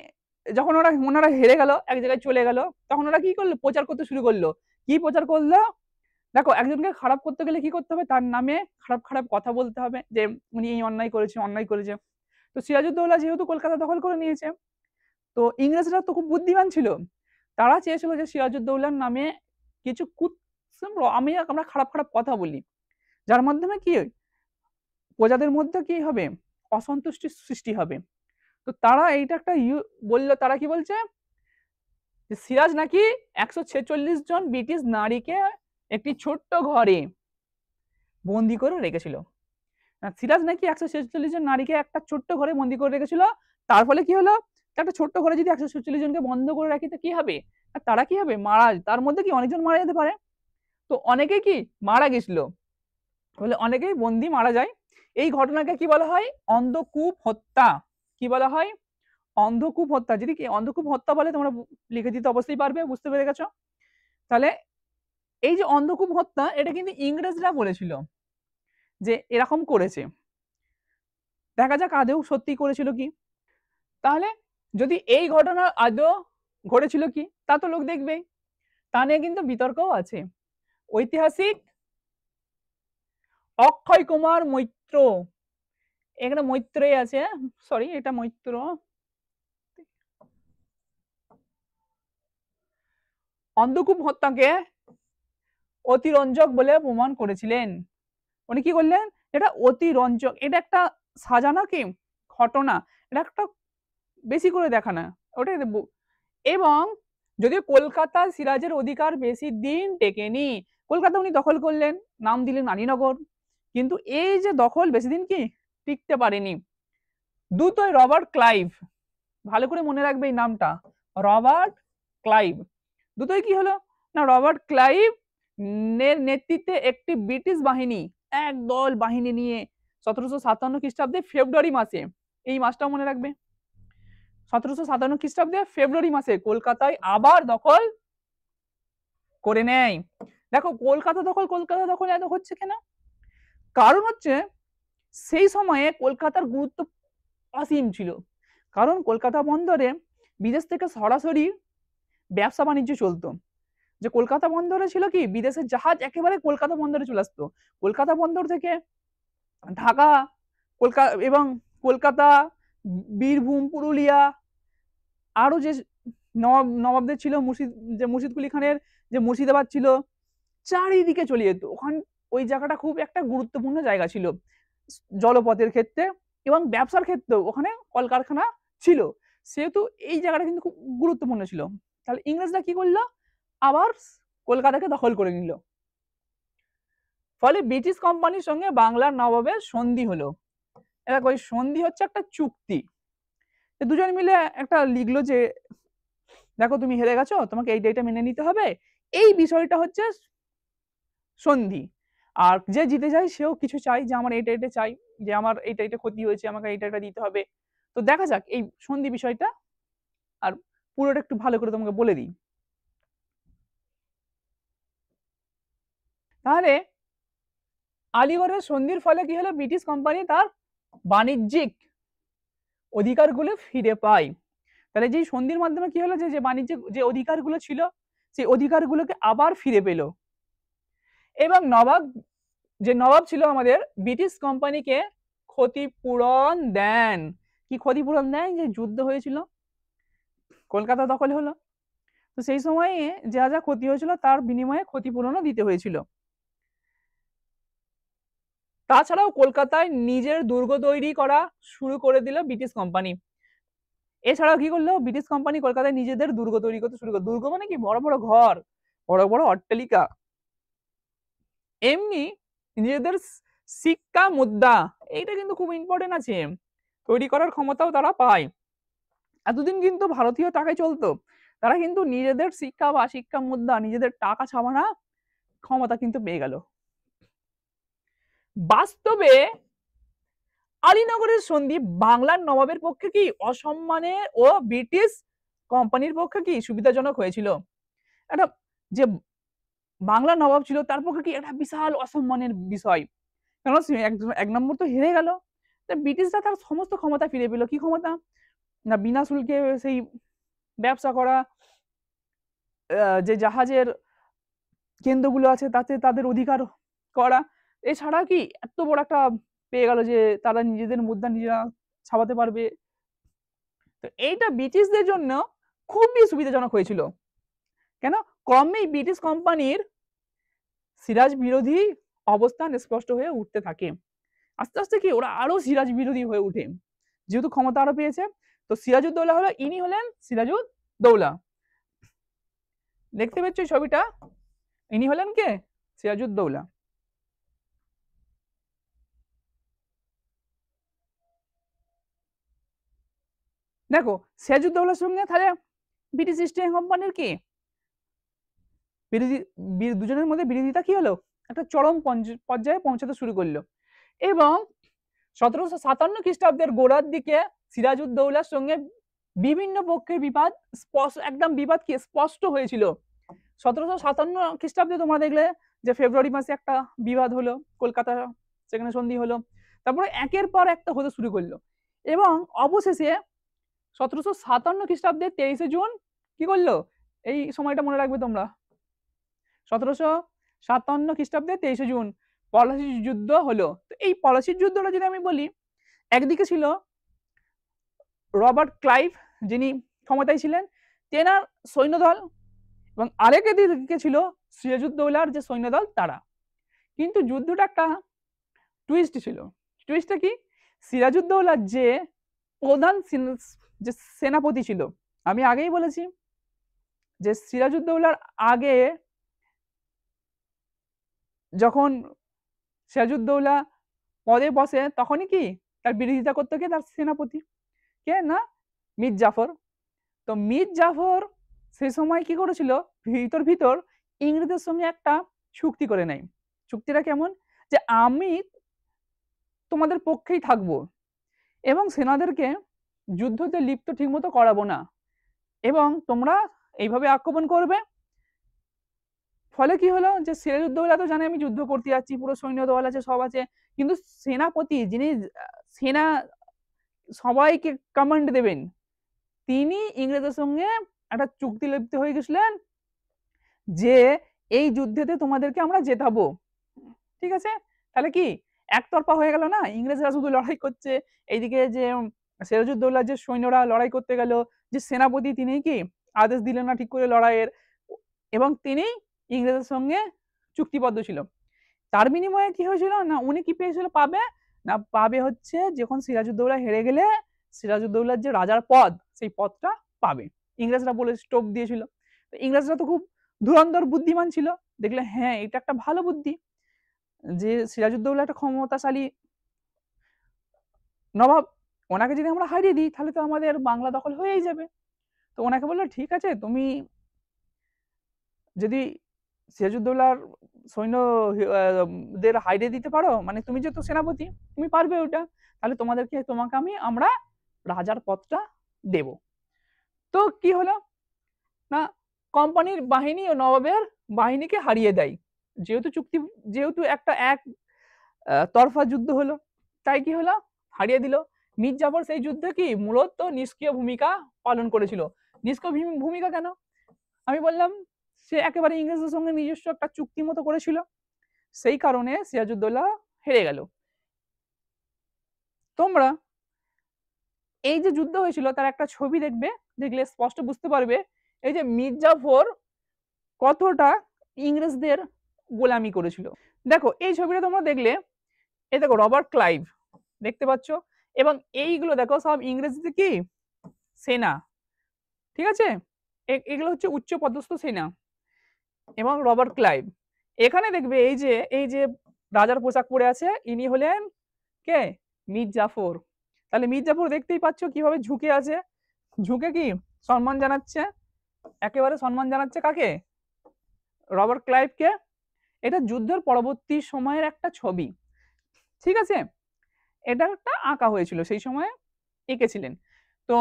যখন ওনারা হেরে গেল, এক জায়গায় চলে গেল, তখন ওরা কি করলো, প্রচার করতে শুরু করলো। কি প্রচার করলো, দেখো একজনকে খারাপ করতে গেলে কি করতে হবে, তার নামে খারাপ খারাপ কথা বলতে হবে যে উনি এই অন্যায় করেছে। তো সিরাজউদ্দৌলা যেহেতু কলকাতা দখল করে নিয়েছে, তো ইংরেজরা তো খুব বুদ্ধিমান ছিল, তারা চেয়েছিল যে সিরাজউদ্দৌলার নামে কিছু আমরা খারাপ খারাপ কথা বলি, যার মাধ্যমে কি প্রজাদের মধ্যে কি হবে, অসন্তুষ্টির সৃষ্টি হবে। তো তারা এইটা একটা বললো, তারা কি বলছে যে সিরাজ নাকি 146 জন ব্রিটিশ নারীকে একটি ছোট্ট ঘরে বন্দি করে রেখেছিল। সিরাজ নাকি 146 জন নারীকে একটা ছোট্ট ঘরে বন্দি করে রেখেছিল। তার ফলে কি হলো, একটা ছোট্ট ঘরে যদি 146 জনকে বন্ধ করে রাখি তো কি হবে, তারা কি হবে, মারা, তার মধ্যে কি অনেকজন মারা যেতে পারে। তো অনেকেই কি মারা গেছিল, বলে অনেকেই বন্দি মারা যায়। এই ঘটনাকে কি বলা হয়, অন্ধকূপ হত্যা। কি বলা হয়, অন্ধকূপ হত্যা। যদি কি অন্ধকূপ হত্যা বলে তোমরা লিখে দিতে অবশ্যই পারবে, বুঝতে পেরে গেছো। তাহলে এই যে অন্ধকূপ হত্যা, এটা কিন্তু ইংরেজরা বলেছিল যে এরকম করেছে। দেখা যাক আদৌ সত্যি করেছিল কি। তাহলে যদি এই ঘটনা আদৌ ঘটেছিল কি তা তো লোক দেখবেই, তা নিয়ে কিন্তু বিতর্কও আছে। ঐতিহাসিক অক্ষয় কুমার মৈত্র, এখানে মৈত্রই আছে, সরি এটা মৈত্র, অন্ধকূপ হত্যাকে অতিরঞ্জক বলে প্রমাণ করেছিলেন। উনি কি করলেন, এটা অতিরঞ্জক, এটা একটা সাজানো কি ঘটনা, এটা একটা বেশি করে দেখানো ওটাই। এবং যদিও কলকাতা সিরাজের অধিকার বেশি দিন টেকেনি, কলকাতা উনি দখল করলেন, নাম দিলেন রানীনগর, কিন্তু এই যে দখল বেশি দিন কি টিকতে পারেনি। দুটোই রবার্ট ক্লাইভ, ভালো করে মনে রাখবে এই নামটা, রবার্ট ক্লাইভ। দুটোই কি হলো না, রবার্ট ক্লাইভ নেতৃত্বে একটি ব্রিটিশ বাহিনী, একদল বাহিনী নিয়ে 1757 খ্রিস্টাব্দে ফেব্রুয়ারি মাসে, এই মাসটা মনে রাখবে, 1757 খ্রিস্টাব্দে ফেব্রুয়ারি মাসে কলকাতায় আবার দখল করে নেয়। দেখো কলকাতা দখল এত হচ্ছে কেন, কারণ হচ্ছে সেই সময়ে কলকাতার গুরুত্ব অসীম ছিল, কারণ কলকাতা বন্দরে বিদেশ থেকে সরাসরি ব্যবসা বাণিজ্য চলতো। যে কলকাতা বন্দরে ছিল কি, বিদেশের জাহাজ একেবারে কলকাতা বন্দরে চলে আসতো। কলকাতা বন্দর থেকে ঢাকা, কলকাতা এবং কলকাতা, বীরভূম, পুরুলিয়া, আরো যে নবাবদের ছিল, মুর্শিদ কুলি খানের যে মুর্শিদাবাদ ছিল, চারিদিকে চলে যেত। ওখান ওই জায়গাটা খুব একটা গুরুত্বপূর্ণ জায়গা ছিল জলপথের ক্ষেত্রে এবং ব্যবসার ক্ষেত্রেও, ওখানে কলকারখানা ছিল, সেহেতু এই জায়গাটা কিন্তু খুব গুরুত্বপূর্ণ ছিল। তাহলে ইংরেজরা কি করলো, আবার কলকাতাকে দখল করে নিল। ফলে ব্রিটিশ কোম্পানির সঙ্গে বাংলার নবাবের সন্ধি হলো। দেখো ওই সন্ধি হচ্ছে একটা চুক্তি, দুজন মিলে একটা লিখলো যে দেখো তুমি হেরে গেছো, তোমাকে এই ডেটে মেনে নিতে হবে, এই বিষয়টা হচ্ছে সন্ধি। আর যে জিতে যায় সেও কিছু চাই, যে আমার এইটা এটা চাই, যে আমার এইটা এটা ক্ষতি হয়েছে, আমাকে এইটা এটা দিতে হবে। তো দেখা যাক এই সন্ধি বিষয়টা, আর পুরোটা একটু ভালো করে তোমাকে বলে দিই। তাহলে আলিগড়ের সন্ধির ফলে কি হলো, ব্রিটিশ কোম্পানি তার বাণিজ্যিক অধিকারগুলো ফিরে পায়। তাহলে যে সন্ধির মাধ্যমে কি হলো, যে বাণিজ্যিক যে অধিকারগুলো ছিল সেই অধিকারগুলোকে আবার ফিরে পেল। এবং নবাব ছিল আমাদের, ব্রিটিশ কোম্পানিকে ক্ষতিপূরণ দেন। কি ক্ষতিপূরণ দেন, যে যুদ্ধ হয়েছিল, কলকাতা দখল হলো, তো সেই সময়ে যা যা ক্ষতি হয়েছিল তার বিনিময়ে ক্ষতিপূরণও দিতে হয়েছিল। তাছাড়াও কলকাতায় নিজের দুর্গ তৈরি করা শুরু করে দিল ব্রিটিশ কোম্পানি। এছাড়াও কি করলো, ব্রিটিশ কোম্পানি কলকাতায় নিজেদের দুর্গ তৈরি করতে শুরু করলো। দুর্গ মানে কি, বড় বড় ঘর, বড় বড় অট্টালিকা। এমনি নিজেদের শিক্ষা মুদ্রা, এইটা কিন্তু খুব ইম্পর্টেন্ট আছে, তৈরি করার ক্ষমতাও তারা পায়। এতদিন কিন্তু ভারতীয় টাকায় চলতো, তারা কিন্তু নিজেদের শিক্ষা বা শিক্ষা মুদ্রা, নিজেদের টাকা ছাপানোর ক্ষমতা কিন্তু পেয়ে গেল। বাস্তবে আলীনগরের সন্ধি বাংলার নবাবের পক্ষে কি অসম্মানের ও ব্রিটিশ কোম্পানির পক্ষে কি সুবিধাজনক হয়েছিল। একটা যে বাংলার নবাব ছিল তার পক্ষে কি একটা বিশাল অসম্মানের বিষয়, কারণ এক নম্বর তো হেরে গেল, ব্রিটিশরা তার সমস্ত ক্ষমতা ফিরে পেল। কি ক্ষমতা না, বিনা শুল্কে সেই ব্যবসা করা, যে জাহাজের কেন্দ্রগুলো আছে তাতে তাদের অধিকার করা, এছাড়া কি এত বড় একটা পেয়ে গেল যে তারা নিজেদের মুদ্রা নিজেরা ছাপাতে পারবে, তো এইটা ব্রিটিশদের জন্য খুবই সুবিধাজনক হয়েছিল। কেন? ক্রমেই ব্রিটিশ কোম্পানির সিরাজ বিরোধী অবস্থান স্পষ্ট হয়ে উঠতে থাকে। আস্তে আস্তে কি ওরা আরো সিরাজ বিরোধী হয়ে ওঠে, যেহেতু ক্ষমতা আরো পেয়েছে। তো সিরাজউদ্দৌলা হলো, ইনি হলেন সিরাজউদ্দৌলা। দেখতে পাচ্ছ ছবিটা, ইনি হলেন কে? সিরাজউদ্দৌলা। দেখো সিরাজউদ্দৌলার সঙ্গে তাহলে ব্রিটিশ ইস্ট ইন্ডিয়া কোম্পানির কি বিরোধী, দুজনের মধ্যে বিরোধিতা কি হলো, একটা চরম পর্যায়ে পৌঁছাতে শুরু করলো। এবং 1757 খ্রিস্টাব্দের গোড়ার দিকে সিরাজউদ্দৌলার সঙ্গে বিভিন্ন পক্ষের বিবাদ একদম বিবাদ কি স্পষ্ট হয়েছিল। 1757 খ্রিস্টাব্দে তোমরা দেখলে যে ফেব্রুয়ারি মাসে একটা বিবাদ হলো, কলকাতা সেখানে সন্ধি হলো, তারপরে একের পর একটা হতে শুরু করলো। এবং অবশেষে 1757 খ্রিস্টাব্দে 23শে জুন কি করলো, এই সময়টা মনে রাখবে তোমরা, 1757 খ্রিস্টাব্দে 23শে জুন পলাশির যুদ্ধ হলো। তো এই পলাশির যুদ্ধটা যদি আমি বলি, একদিকে ছিল রবার্ট ক্লাইভ, যিনি ক্ষমতায় ছিলেন, তেনার সৈন্যদল, এবং আরেক দিকে ছিল সিরাজউদ্দৌলার যে সৈন্যদল তারা। কিন্তু যুদ্ধটা একটা টুইস্ট ছিল। টুইস্টটা কি? সিরাজউদ্দৌলার যে প্রধান যে সেনাপতি ছিল, আমি আগেই বলেছি যে সিরাজউদ্দৌলার আগে যখন সিরাজউদ্দৌলা পদে বসে তখনই কি তার বিরোধিতা করতে কে? তার সেনাপতি কে? না, মীর জাফর। তো মীর জাফর সেই সময় কি করেছিল, ভিতর ইংরেজদের সঙ্গে একটা চুক্তি করে নেয়। চুক্তিটা কেমন? যে আমি তোমাদের পক্ষেই থাকবো এবং সেনাদেরকে যুদ্ধতে লিপ্ত ঠিকমতো করাবো না, এবং তোমরা এইভাবে আক্রমণ করবে। ফলে কি হলো, যে সিরাজউদ্দৌলা তো জানে আমি যুদ্ধ করতে যাচ্ছি, পুরো সৈন্য দল আছে, সব আছে, কিন্তু সেনাপতি যিনি সেনা সবাইকে কমান্ড দেবেন, তিনি ইংরেজদের সঙ্গে একটা চুক্তি লিপ্ত হয়ে গেছিলেন যে এই যুদ্ধেতে তোমাদেরকে আমরা জেতাবো। ঠিক আছে, তাহলে কি একতরফা হয়ে গেল না, ইংরেজরা শুধু লড়াই করছে, এইদিকে যে সিরাজউদ্দৌলার যে সৈন্যরা লড়াই করতে গেল, যে সেনাপতি তিনি কি আদেশ দিলেন না ঠিক করে লড়াইয়ের, এবং তিনি ইংরেজের সঙ্গে চুক্তিবদ্ধ ছিল। তার বিনিময়ে কি হয়েছিল না, উনি কি পেয়েছিল পাবে না, পাবে হচ্ছে যখন সিরাজউদ্দৌলা হেরে গেলে সিরাজউদ্দৌলার যে রাজার পদ, সেই পদটা পাবে। ইংরেজরা বলে স্টোপ দিয়েছিল। ইংরেজরা তো খুব ধুরন্ধর বুদ্ধিমান ছিল, দেখলে হ্যাঁ এটা একটা ভালো বুদ্ধি, যে সিরাজউদ্দৌলা একটা ক্ষমতাশালী নবাব, ওনাকে যদি আমরা হারিয়ে দিই তাহলে তো আমাদের বাংলা দখল হয়েই যাবে। তো ওনাকে বললো ঠিক আছে, তুমি যদি সিরাজউদ্দৌলার সৈন্যদের হারিয়ে দিতে পারো, মানে তুমি যেহেতু সেনাপতি তুমি পারবে ওটা, তাহলে তোমাকে আমরা রাজার পদটা দেব। তো কি হলো না, কোম্পানির বাহিনী ও নবাবের বাহিনীকে হারিয়ে দেয়, যেহেতু একটা তরফা যুদ্ধ হলো, তাই কি হলো, হারিয়ে দিল। মীর জাফর সেই যুদ্ধে কি মূলত নিষ্ক্রিয় ভূমিকা পালন করেছিল। নিষ্ক্রিয় ভূমিকা কেন? আমি বললাম সে একেবারে ইংরেজদের সঙ্গে নিজস্ব একটা চুক্তি মতো করেছিল, সেই কারণে সিরাজউদ্দৌলা হেরে গেল। তোমরা এই যে যুদ্ধ হয়েছিল তার একটা ছবি দেখলে স্পষ্ট বুঝতে পারবে এই যে মীর জাফর কতটা ইংরেজদের গোলামি করেছিল। দেখো এই ছবিটা তোমরা দেখলে, এই দেখো রবার্ট ক্লাইভ দেখতে পাচ্ছ, এবং এইগুলো দেখো সব ইংরেজদের কি সেনা, ঠিক আছে, এগুলো হচ্ছে উচ্চ পদস্থ সেনা। এবং রবার্ট ক্লাইভ এখানে দেখবে এই যে রাজার পোশাক পরে আছে, ইনি হলেন কে? মীর জাফর। তাহলে মীর জাফর দেখতেই পাচ্ছ কিভাবে ঝুঁকে আছে, ঝুঁকে কি সম্মান জানাচ্ছে, একেবারে সম্মান জানাচ্ছে কাকে? রবার্ট ক্লাইভকে। এটা যুদ্ধের পরবর্তী সময়ের একটা ছবি, ঠিক আছে, এটা একটা আঁকা হয়েছিল, সেই সময়ে এঁকেছিলেন। তো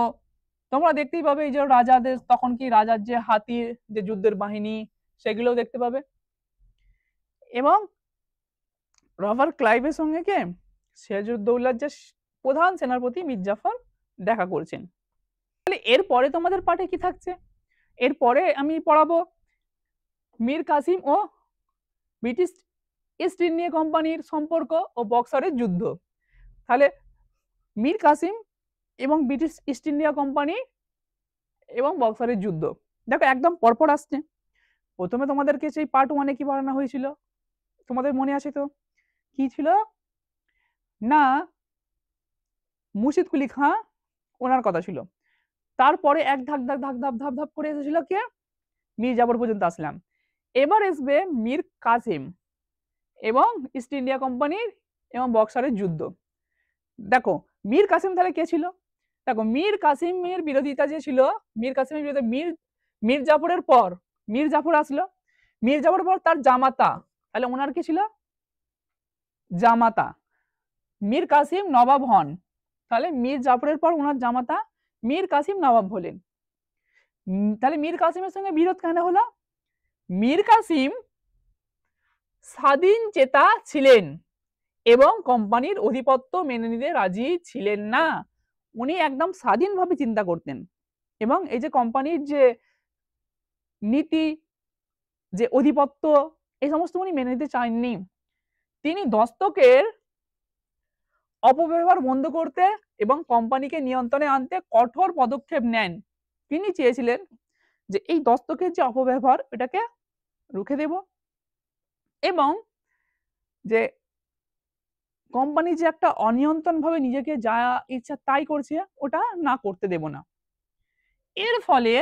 তোমরা দেখতেই পাবে এই যে রাজাদের তখন কি রাজার যে হাতির যে যুদ্ধের বাহিনী সেগুলোও দেখতে পাবে। এবং রবার্ট ক্লাইভের সঙ্গে কে? সিরাজউদ্দৌলার যে প্রধান সেনাপতি মীর জাফর দেখা করছেন। তাহলে এরপরে তোমাদের পাঠে কি থাকছে? এরপরে আমি পড়াবো মীর কাসিম ও ব্রিটিশ ইস্ট ইন্ডিয়া কোম্পানির সম্পর্ক ও বক্সারের যুদ্ধ। তাহলে মীর কাসিম এবং ব্রিটিশ ইস্ট ইন্ডিয়া কোম্পানি এবং বক্সারের যুদ্ধ। দেখো একদম পরপর আসছে। প্রথমে তোমাদেরকে সেই পার্ট 1-এ কি পড়ানো হয়েছিল তোমাদের মনে আছে তো? কি ছিল না, মুর্শিদ কুলি খাঁ ওনার কথা ছিল। তারপরে এক ধাপ ধাপ ধাপ ধাপ ধাপ ধাপ করে এসেছিল কে? মীর জাফর পর্যন্ত আসলাম। এবার আসবে মীর কাসিম এবং ইস্ট ইন্ডিয়া কোম্পানির এবং বক্সারের যুদ্ধ। দেখো মীর কাসিম তাহলে কে ছিল? দেখো মীর কাসিমের বিরোধিতা যে ছিল, মীর কাসিমের বিরোধিতা মীর জাফরের পর মীর জাফর আসলো, মীর জাফরের পর তার জামাতা, তাহলে ওনার কি ছিল? জামাতা মীর কাসিম নবাব হন। তাহলে মীর জাফরের পর ওনার জামাতা মীর কাসিম নবাব হলেন। তাহলে মীর কাসিমের সঙ্গে বিরোধ কেন হলো? মীর কাসিম স্বাধীন চেতা ছিলেন এবং কোম্পানির আধিপত্য মেনে নিতে রাজি ছিলেন না। উনি একদম স্বাধীনভাবে চিন্তা করতেন এবং এই যে কোম্পানির যে নীতি, যে আধিপত্য, এই সমস্ত উনি মেনে নিতে চাননি। তিনি দস্তকের অপব্যবহার বন্ধ করতে এবং কোম্পানিকে নিয়ন্ত্রণে আনতে কঠোর পদক্ষেপ নেন। তিনি চেয়েছিলেন যে এই দস্তকের যে অপব্যবহার এটাকে রুখে দেব এবং যে কোম্পানি যে একটা অনিয়ন্ত্রণভাবে নিজেকে যা ইচ্ছা তাই করছে ওটা না করতে দেব না। এর ফলে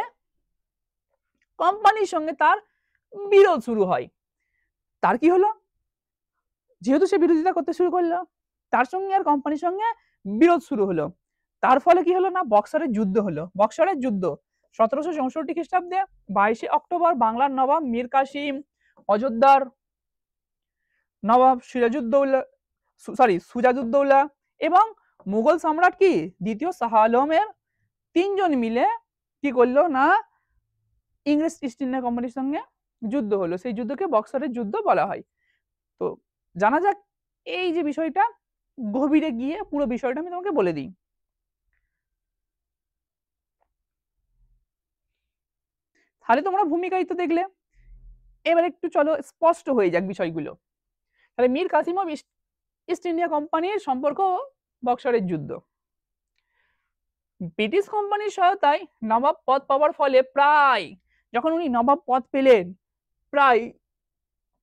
কোম্পানির সঙ্গে তার বিরোধ শুরু হয়। তার কি হলো? যেহেতু সে বিরোধিতা করতে শুরু করলো, তার সঙ্গে আর কোম্পানির সঙ্গে বিরোধ শুরু হলো। তার ফলে কি হলো না, বক্সারের যুদ্ধ হলো। বক্সারের যুদ্ধ 1764 খ্রিস্টাব্দে 22 অক্টোবর বাংলার নবাব মীর কাসিম, অযোধ্যার নবাব সুজাউদ্দৌলা এবং মুঘল সম্রাট কি দ্বিতীয় শাহ আলমের তিনজন মিলে কি করলো না, ইংরেজ ইস্ট ইন্ডিয়া কোম্পানির সঙ্গে যুদ্ধ হলো। সেই যুদ্ধকে বক্সারের যুদ্ধ বলা হয়। তো জানা যাক এই যে বিষয়টা, গভীরে গিয়ে পুরো বিষয়টা আমি তোমাকে বলে দিই। তাহলে তোমরা ভূমিকাই তো দেখলে, এবার একটু চলো স্পষ্ট হয়ে যাক বিষয়গুলো। তাহলে মীর কাসিম ও ইস্ট ইন্ডিয়া কোম্পানির সম্পর্ক, বক্সারের যুদ্ধ। ব্রিটিশ কোম্পানির সহায়তায় নবাব পদ পাওয়ার ফলে প্রায়, যখন উনি নবাব পদ পেলেন, প্রায়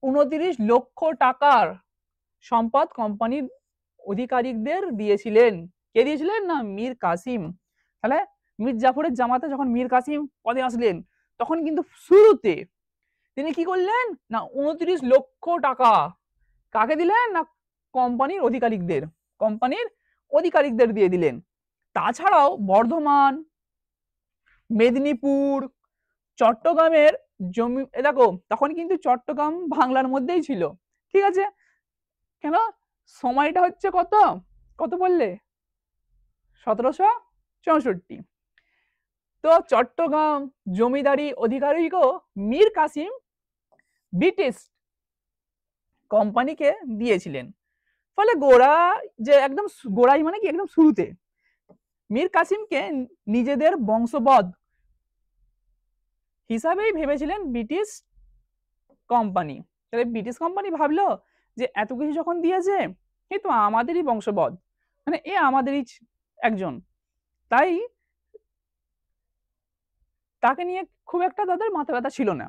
29 লক্ষ টাকার সম্পদ কোম্পানির অধিকারীদের দিয়েছিলেন। কে দিয়েছিলেন না, মীর কাসিম। তাহলে মীর জাফরের জামাতা যখন মীর কাসিম পদে আসলেন, তখন কিন্তু শুরুতে তিনি কি করলেন না, 29 লক্ষ টাকা কাকে দিলেন না, কোম্পানির অধিকারীদের দিয়ে দিলেন। তাছাড়াও বর্ধমান, মেদিনীপুর, চট্টগ্রামের জমি, দেখো তখন কিন্তু চট্টগ্রাম বাংলার মধ্যেই ছিল, ঠিক আছে? কেন, সময়টা হচ্ছে কত কত বললে, 1764। তো চট্টগ্রাম জমিদারি অধিকারীকেও মীর কাসিম ব্রিটিশ কোম্পানিকে দিয়েছিলেন। ফলে গোড়াই মানে কি একদম শুরুতে মীর কাসিমকে নিজেদের বংশবদ হিসাবেই ভেবেছিলেন ব্রিটিশ কোম্পানি। তাহলে ব্রিটিশ কোম্পানি ভাবলো যে এত কিছু যখন দিয়েছে, এ তো আমাদেরই বংশবদ, মানে এ আমাদেরই একজন, তাই তাকে নিয়ে খুব একটা তাদের মাথা ব্যথা ছিল না।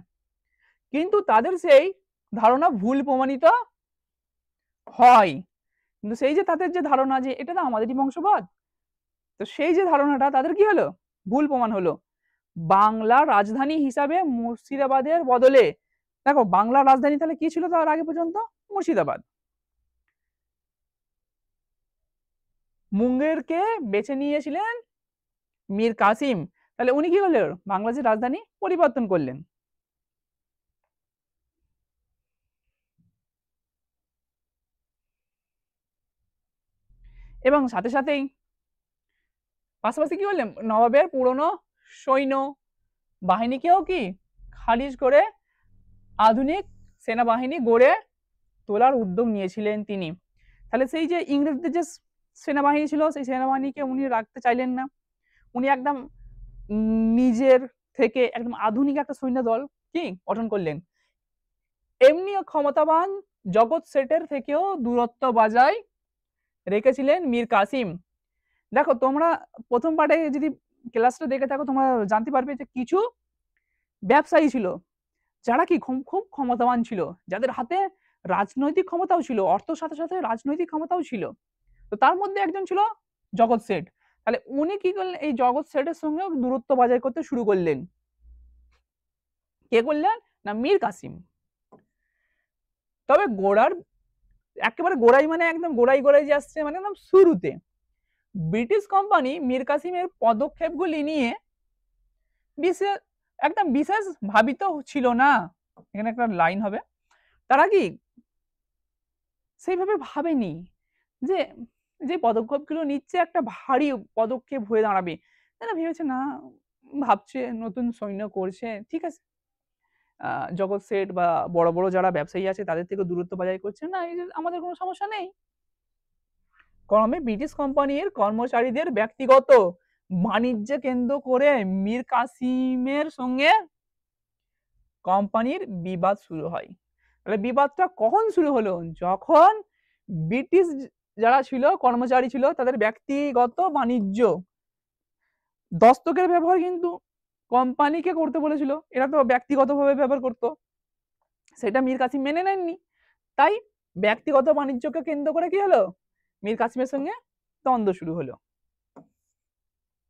কিন্তু তাদের সেই ধারণা ভুল প্রমাণিত হয়। কিন্তু সেই যে তাদের যে ধারণা যে এটা তো আমাদেরই বংশবদ, তো সেই যে ধারণাটা তাদের কি হলো, ভুল প্রমাণ হলো। বাংলার রাজধানী হিসাবে মুর্শিদাবাদের বদলে, দেখো বাংলার রাজধানী তাহলে কি ছিল তার আগে পর্যন্ত, মুর্শিদাবাদ, মুঙ্গেরকে বেছে নিয়েছিলেন মীর কাসিম। তাহলে উনি কি করলেন, বাংলাদেশের রাজধানী পরিবর্তন করলেন। এবং সাথে সাথেই পাশাপাশি কি করলেন, নবাবের পুরনো সৈন্য বাহিনীকেও কি খারিজ করে আধুনিক সেনাবাহিনী গড়ে তোলার উদ্যোগ নিয়েছিলেন তিনি। তাহলে সেই যে ইংরেজদের যে সেনাবাহিনী ছিল, সেই সেনাবাহিনীকে উনি রাখতে চাইলেন না। উনি একদম নিজের থেকে একদম আধুনিক একটা সৈন্য দল কি গঠন করলেন। এমনি ক্ষমতাবান জগৎ সেটের থেকেও দূরত্ব বজায় রেখেছিলেন মীর কাসিম। দেখো তোমরা প্রথম পার্টে যদি ক্লাসটা দেখে থাকো তোমরা জানতে পারবে যে কিছু ব্যবসায়ী ছিল যারা কি খুব ক্ষমতাবান ছিল, যাদের হাতে রাজনৈতিক ক্ষমতাও ছিল, অর্থের সাথে সাথে রাজনৈতিক ক্ষমতাও ছিল। তো তার মধ্যে একজন ছিল জগৎ শেঠ। তাহলে উনি কি করলেন, এই জগৎ শেঠের সঙ্গে দূরত্ব বজায় করতে শুরু করলেন। কে করলেন না, মীর কাসিম। তবে গোড়ার একেবারে গোড়াই মানে একদম গোড়াই গোড়াই যে আসছে মানে একদম শুরুতে ব্রিটিশ কোম্পানি মীর কাসিমের পদক্ষেপগুলি নিয়ে বিশেষ একদম বিশেষ ভাবিত ছিল না। এখানে একটা লাইন হবে, তারা কি সেইভাবে ভাবেনি যে যে পদক্ষেপগুলো নিচ্ছে একটা ভারী পদক্ষেপ হয়ে দাঁড়াবে। তারা ভেবেছে না, ভাবছে নতুন সৈন্য করছে, ঠিক আছে, জগৎ সেট বা বড় বড় যারা ব্যবসায়ী আছে তাদের থেকে দূরত্ব বজায় করছে, না এই যে আমাদের কোনো সমস্যা নেই। ক্রমে ব্রিটিশ কোম্পানির কর্মচারীদের ব্যক্তিগত বাণিজ্য কেন্দ্র করে মীর কাসিমের সঙ্গে কোম্পানির বিবাদ শুরু হয়। তাহলে বিবাদটা কখন শুরু হলো, যখন ব্রিটিশ যারা ছিল কর্মচারী ছিল তাদের ব্যক্তিগত বাণিজ্য দস্তকের ব্যবহার কিন্তু কোম্পানিকে করতে বলেছিল, এরা তো ব্যক্তিগতভাবে ব্যবহার করতো, সেটা মীর কাসিম মেনে নেননি। তাই ব্যক্তিগত বাণিজ্যকে কেন্দ্র করে কি হলো, মীর কাসিমের সঙ্গে দ্বন্দ্ব শুরু হলো।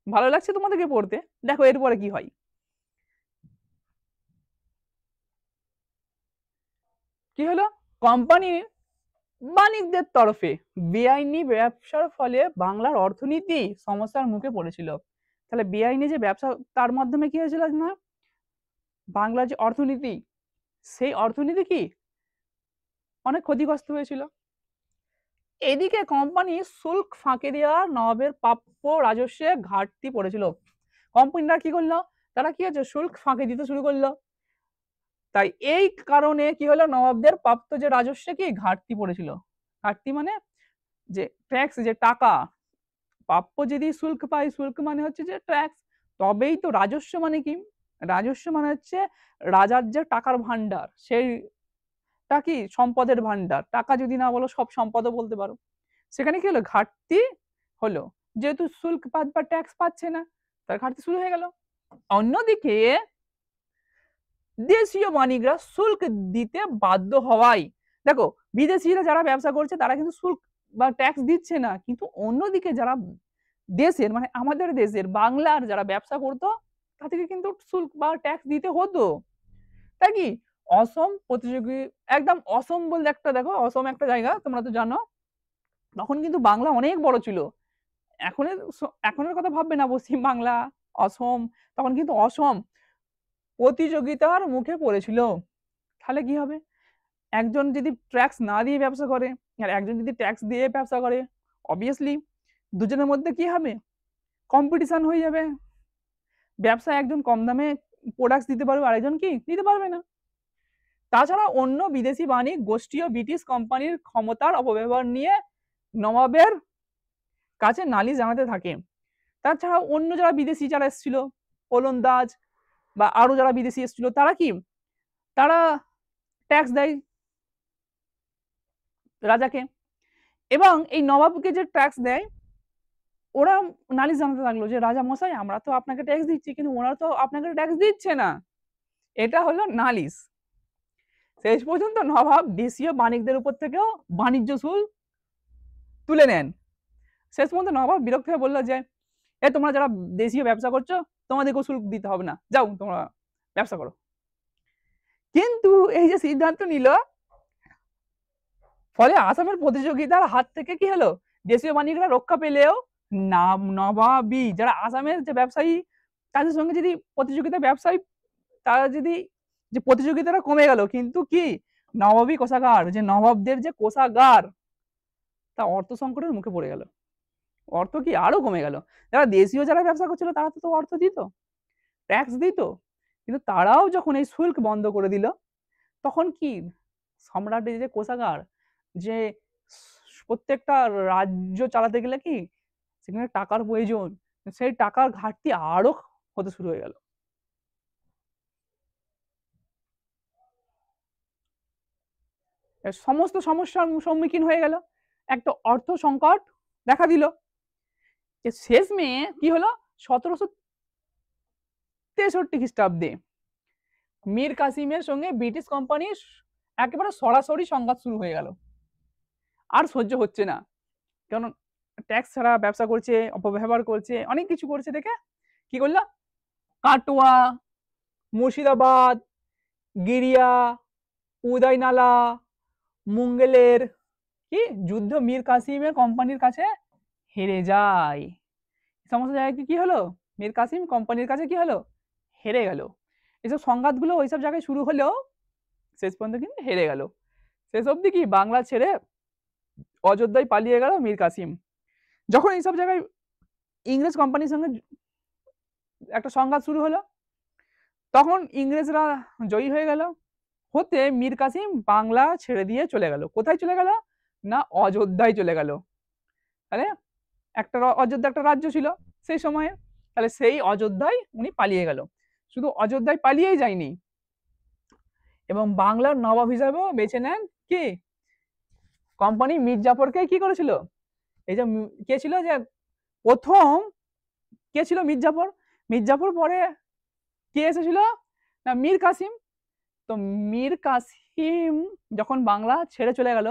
ভালো লাগছে তোমাদেরকে পড়তে? দেখো এরপরে কি হয়। কি হলো, কোম্পানির মালিকদের তরফে বেআইনি ব্যবসার ফলে বাংলার অর্থনীতি সমস্যার মুখে পড়েছিল। তাহলে বেআইনি যে ব্যবসা, তার মাধ্যমে কি হয়েছিল না, বাংলার যে অর্থনীতি, সেই অর্থনীতি কি অনেক ক্ষতিগ্রস্ত হয়েছিল। এদিকে কোম্পানি শুল্ক ফাঁকি দেওয়া নবাবের প্রাপ্য রাজস্বে ঘাটতি পড়েছিল। কোম্পানিরা কি করলো, তারা কি হচ্ছে শুল্ক ফাঁকি দিতে শুরু করলো। তাই এই কারণে কি হলো, নবাবদের প্রাপ্ত যে রাজস্বে কি ঘাটতি পড়েছিল। ঘাটতি মানে যে ট্যাক্স, যে টাকা প্রাপ্য, যদি শুল্ক পাই, শুল্ক মানে হচ্ছে যে ট্যাক্স, তবেই তো রাজস্ব মানে কি, রাজস্ব মানে হচ্ছে রাজার যে টাকার ভান্ডার, সেইটা কি সম্পদের ভান্ডার, টাকা যদি না বলো সব সম্পদও বলতে পারো। সেখানে কি হলো, ঘাটতি হলো, যেহেতু শুল্ক বা ট্যাক্স পাচ্ছে না, তার ঘাটতি শুরু হয়ে গেল। অন্যদিকে দেশীয় বাণিজ্যরা শুল্ক দিতে বাধ্য হওয়ায়, দেখো বিদেশিরা যারা ব্যবসা করছে তারা কিন্তু শুল্ক বা ট্যাক্স দিচ্ছে না, কিন্তু অন্যদিকে যারা দেশের মানে আমাদের দেশের বাংলার যারা ব্যবসা করতো তাদেরকে কিন্তু শুল্ক বা ট্যাক্স দিতে হতো। তাই কি অসম প্রতিযোগী, একদম অসম বলতে একটা, দেখো অসম একটা জায়গা তোমরা তো জানো, তখন কিন্তু বাংলা অনেক বড় ছিল। এখনের কথা ভাববে না পশ্চিম বাংলা, অসম, তখন কিন্তু অসম প্রতিযোগিতার মুখে পড়েছিল। তাহলে কি হবে, একজন যদি ট্যাক্স না দিয়ে ব্যবসা করে আর একজন যদি ট্যাক্স দিয়ে ব্যবসা করে, অবভিয়াসলি দুজনের মধ্যে কি হবে, কম্পিটিশন হয়ে যাবে। ব্যবসায় একজন কম দামে প্রোডাক্টস দিতে পারবে, আরেকজন কি দিতে পারবে না। তাছাড়া অন্য বিদেশি বাণিজ্য গোষ্ঠী ও ব্রিটিশ কোম্পানির ক্ষমতার অপব্যবহার নিয়ে নবাবের কাছে নালিশ জানাতে থাকে। তাছাড়া অন্য যারা বিদেশি যারা এসেছিল, ওলন্দাজ বা আরো যারা বিদেশি এসেছিল, তারা কি, তারা ট্যাক্স দেয় রাজাকে, এবং এই নবাবকে যে ট্যাক্স দেয়, ওরা নালিশ জানাতে লাগলো যে রাজা মশাই আমরা তো আপনাকে ট্যাক্স দিচ্ছি কিন্তু ওরা তো আপনাকে ট্যাক্স দিচ্ছে না। এটা হলো নালিশ। শেষ পর্যন্ত নবাব দেশীয় বাণিজ্যদের উপর থেকেও বাণিজ্য শুল্ক তুলে নেন। শেষ পর্যন্ত নবাব বিরক্ত হয়ে বললো যে তোমরা যারা দেশীয় ব্যবসা করছো তোমাদেরকেও শুল্ক দিতে হবে না, যাও তোমরা ব্যবসা করো। কিন্তু এই যে সিদ্ধান্ত নিল, ফলে আসামের প্রতিযোগিতার হাত থেকে কি হলো, দেশীয় বাণিজ্যরা রক্ষা পেলেও নবাবী যারা আসামের যে ব্যবসায়ী তাদের সঙ্গে যদি প্রতিযোগিতা ব্যবসায়ী, তারা যদি যে প্রতিযোগিতাটা কমে গেল, কিন্তু কি নবাবী কোষাগার, যে নবাবদের যে কোষাগার, তা অর্থ সংকটের মুখে পড়ে গেল, অর্থ কি আরো কমে গেল। যারা দেশীয় যারা ব্যবসা করছিল তারা তো অর্থ দিত, ট্যাক্স দিত, কিন্তু তারাও যখন এই শুল্ক বন্ধ করে দিল, তখন কি সম্রাটের যে কোষাগার, যে প্রত্যেকটা রাজ্য চালাতে গেলে কি সেখানে টাকার প্রয়োজন, সেই টাকার ঘাটতি আরো হতে শুরু হয়ে গেল। সমস্ত সমস্যার সম্মুখীন হয়ে গেল, একটা অর্থ সংকট দেখা দিল। শেষ মেয়ে কি হলো 1763 খ্রিস্টাব্দে মীর কাসিমের সঙ্গে ব্রিটিশ কোম্পানির একেবারে সরাসরি সংঘাত শুরু হয়ে গেল। আর সহ্য হচ্ছে না, কারণ ট্যাক্স ছাড়া ব্যবসা করছে, অপব্যবহার করছে, অনেক কিছু করছে দেখে কি করলো, কাটোয়া, মুর্শিদাবাদ, গিরিয়া, উদয়নালা, মুঙ্গেলের কি যুদ্ধ মীর কাসিমের কোম্পানির কাছে হেরে যায়। সমস্ত জায়গায় কি হলো, মীর কাসিম কোম্পানির কাছে কি হলো, হেরে গেল। এইসব সংঘাতগুলো ওইসব জায়গায় শুরু হলেও শেষ পর্যন্ত কিন্তু হেরে গেল। শেষ অবধি কি বাংলা ছেড়ে অযোধ্যায় পালিয়ে গেল মীর কাসিম। যখন এইসব জায়গায় ইংরেজ কোম্পানির সঙ্গে একটা সংঘাত শুরু হলো, তখন ইংরেজরা জয়ী হয়ে গেল, হতে মীর কাসিম বাংলা ছেড়ে দিয়ে চলে গেল। কোথায় চলে গেল না, অযোধ্যায় চলে গেল। তাহলে অযোধ্যা একটা রাজ্য ছিল সেই সময়ে, তাহলে সেই অযোধ্যায় উনি পালিয়ে গেল। শুধু অযোধ্যায় পালিয়েই যায়নি, এবং বাংলার নবাব হিসাবেও বেছে নেন কি কোম্পানি মির্জাফরকে। কি করেছিল, এই যে কে ছিল যে প্রথম কে ছিল, মির্জাফর। মির্জাফর পরে কে এসেছিল না, মীর কাসিম। তো মীর কাসিম যখন বাংলা ছেড়ে চলে গেল,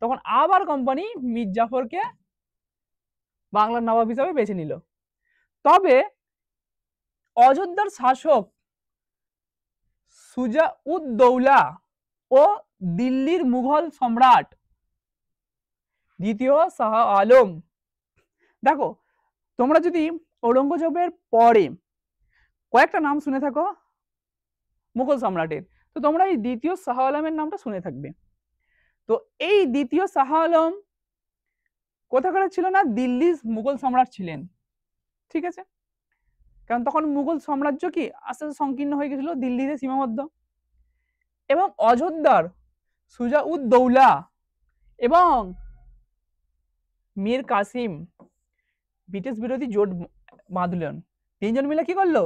তখন আবার কোম্পানি মির্জাফরকে বাংলার নবাব হিসাবে বেছে নিল। তবে অযোধ্যার শাসক সুজা-উদ-দৌলা ও দিল্লির মুঘল সম্রাট দ্বিতীয় শাহ আলম, দেখো তোমরা যদি ঔরঙ্গজেবের পরে কয়েকটা নাম শুনে থাকো মুঘল সম্রাটের, তো তোমরা এই দ্বিতীয় শাহ আলমের নামটা শুনে থাকবে। তো এই দ্বিতীয় শাহ আলম কোথাকার ছিল না, দিল্লির মুঘল সম্রাট ছিলেন। ঠিক আছে, কারণ তখন মুঘল সাম্রাজ্য কি আস্তে আস্তে সংকীর্ণ হয়ে গেছিল, দিল্লিতে সীমাবদ্ধ। এবং অযোধ্যার সুজা-উদ-দৌলা এবং মীর কাসিম ব্রিটিশ বিরোধী জোট বাঁধলেন। তিনজন মিলে কি করলো,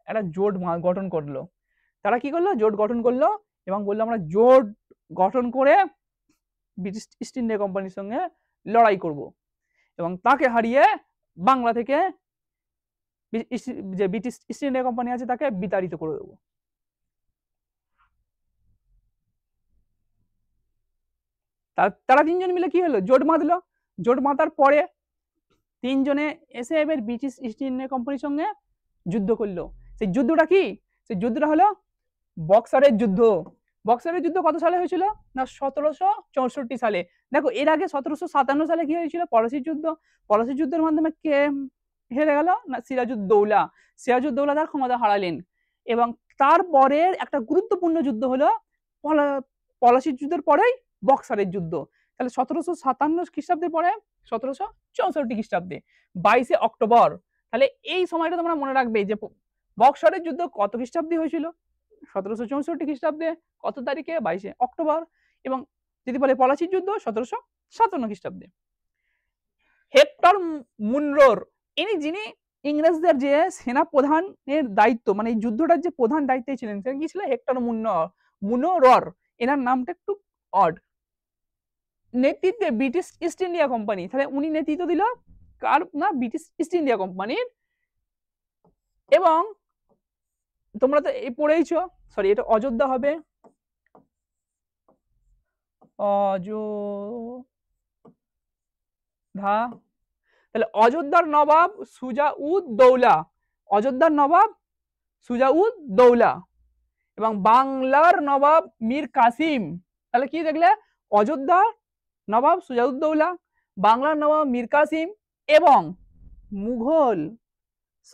একটা জোট গঠন করলো। তারা কি করলো, জোট গঠন করলো এবং বললো আমরা জোট গঠন করে ব্রিটিশ ইস্ট ইন্ডিয়া কোম্পানির সঙ্গে লড়াই করব, এবং তাকে হারিয়ে বাংলা থেকে যে ব্রিটিশ ইস্ট ইন্ডিয়া কোম্পানি আছে তাকে বিতাড়িত করে দেবো। তারা তিনজন মিলে কি হলো, জোট বাঁধলো। জোট বাঁধার পরে তিনজনে এসে এবার ব্রিটিশ ইস্ট ইন্ডিয়া কোম্পানির সঙ্গে যুদ্ধ করলো। সেই যুদ্ধটা কি, সেই যুদ্ধটা হলো বক্সারের যুদ্ধ। বক্সারের যুদ্ধ কত সালে হয়েছিল না, 1764 সালে। দেখো এর আগে 1757 সালে কি হয়েছিল, পলাশির যুদ্ধ। পলাশির যুদ্ধের মাধ্যমে কে হেরে গেল না, সিরাজউদ্দৌলা। সিরাজউদ্দৌলা তার ক্ষমতা হারালেন। এবং তারপরের একটা গুরুত্বপূর্ণ যুদ্ধ হলো পলাশির যুদ্ধের পরেই বক্সারের যুদ্ধ। তাহলে 1757 খ্রিস্টাব্দের পরে 1764 খ্রিস্টাব্দে 22শে অক্টোবর। তাহলে এই সময়টা তোমরা মনে রাখবে যে বক্সারের যুদ্ধ কত খ্রিস্টাব্দে হয়েছিল, 1764 খ্রিস্টাব্দে কত তারিখে, 22শে অক্টোবর। এবং যদি বলে পলাশির যুদ্ধ 1757 খ্রিস্টাব্দে। হেক্টর মুনরোর, ইনি যিনি ইংরেজদের যে সেনা প্রধানের দায়িত্ব, মানে এই যুদ্ধটার যে প্রধান দায়িত্বে ছিলেন, সেটা কি ছিল, হেক্টর মুনরোর। এনার নামটা একটু অড। নেতৃত্বে ব্রিটিশ ইস্ট ইন্ডিয়া কোম্পানি, তাহলে উনি নেতৃত্ব দিল কার না, ব্রিটিশ ইস্ট ইন্ডিয়া কোম্পানির। এবং তোমরা তো এই পড়েইছো, সরি এটা অযোধ্যা হবে, অযোধ্যা। তাহলে অযোধ্যার নবাব সুজা-উদ-দৌলা, অযোধ্যার নবাব সুজা-উদ-দৌলা এবং বাংলার নবাব মীর কাসিম। তাহলে কি দেখলে, অযোধ্যার নবাব সুজা-উদ-দৌলা, বাংলার নবাব মীর কাসিম এবং মুঘল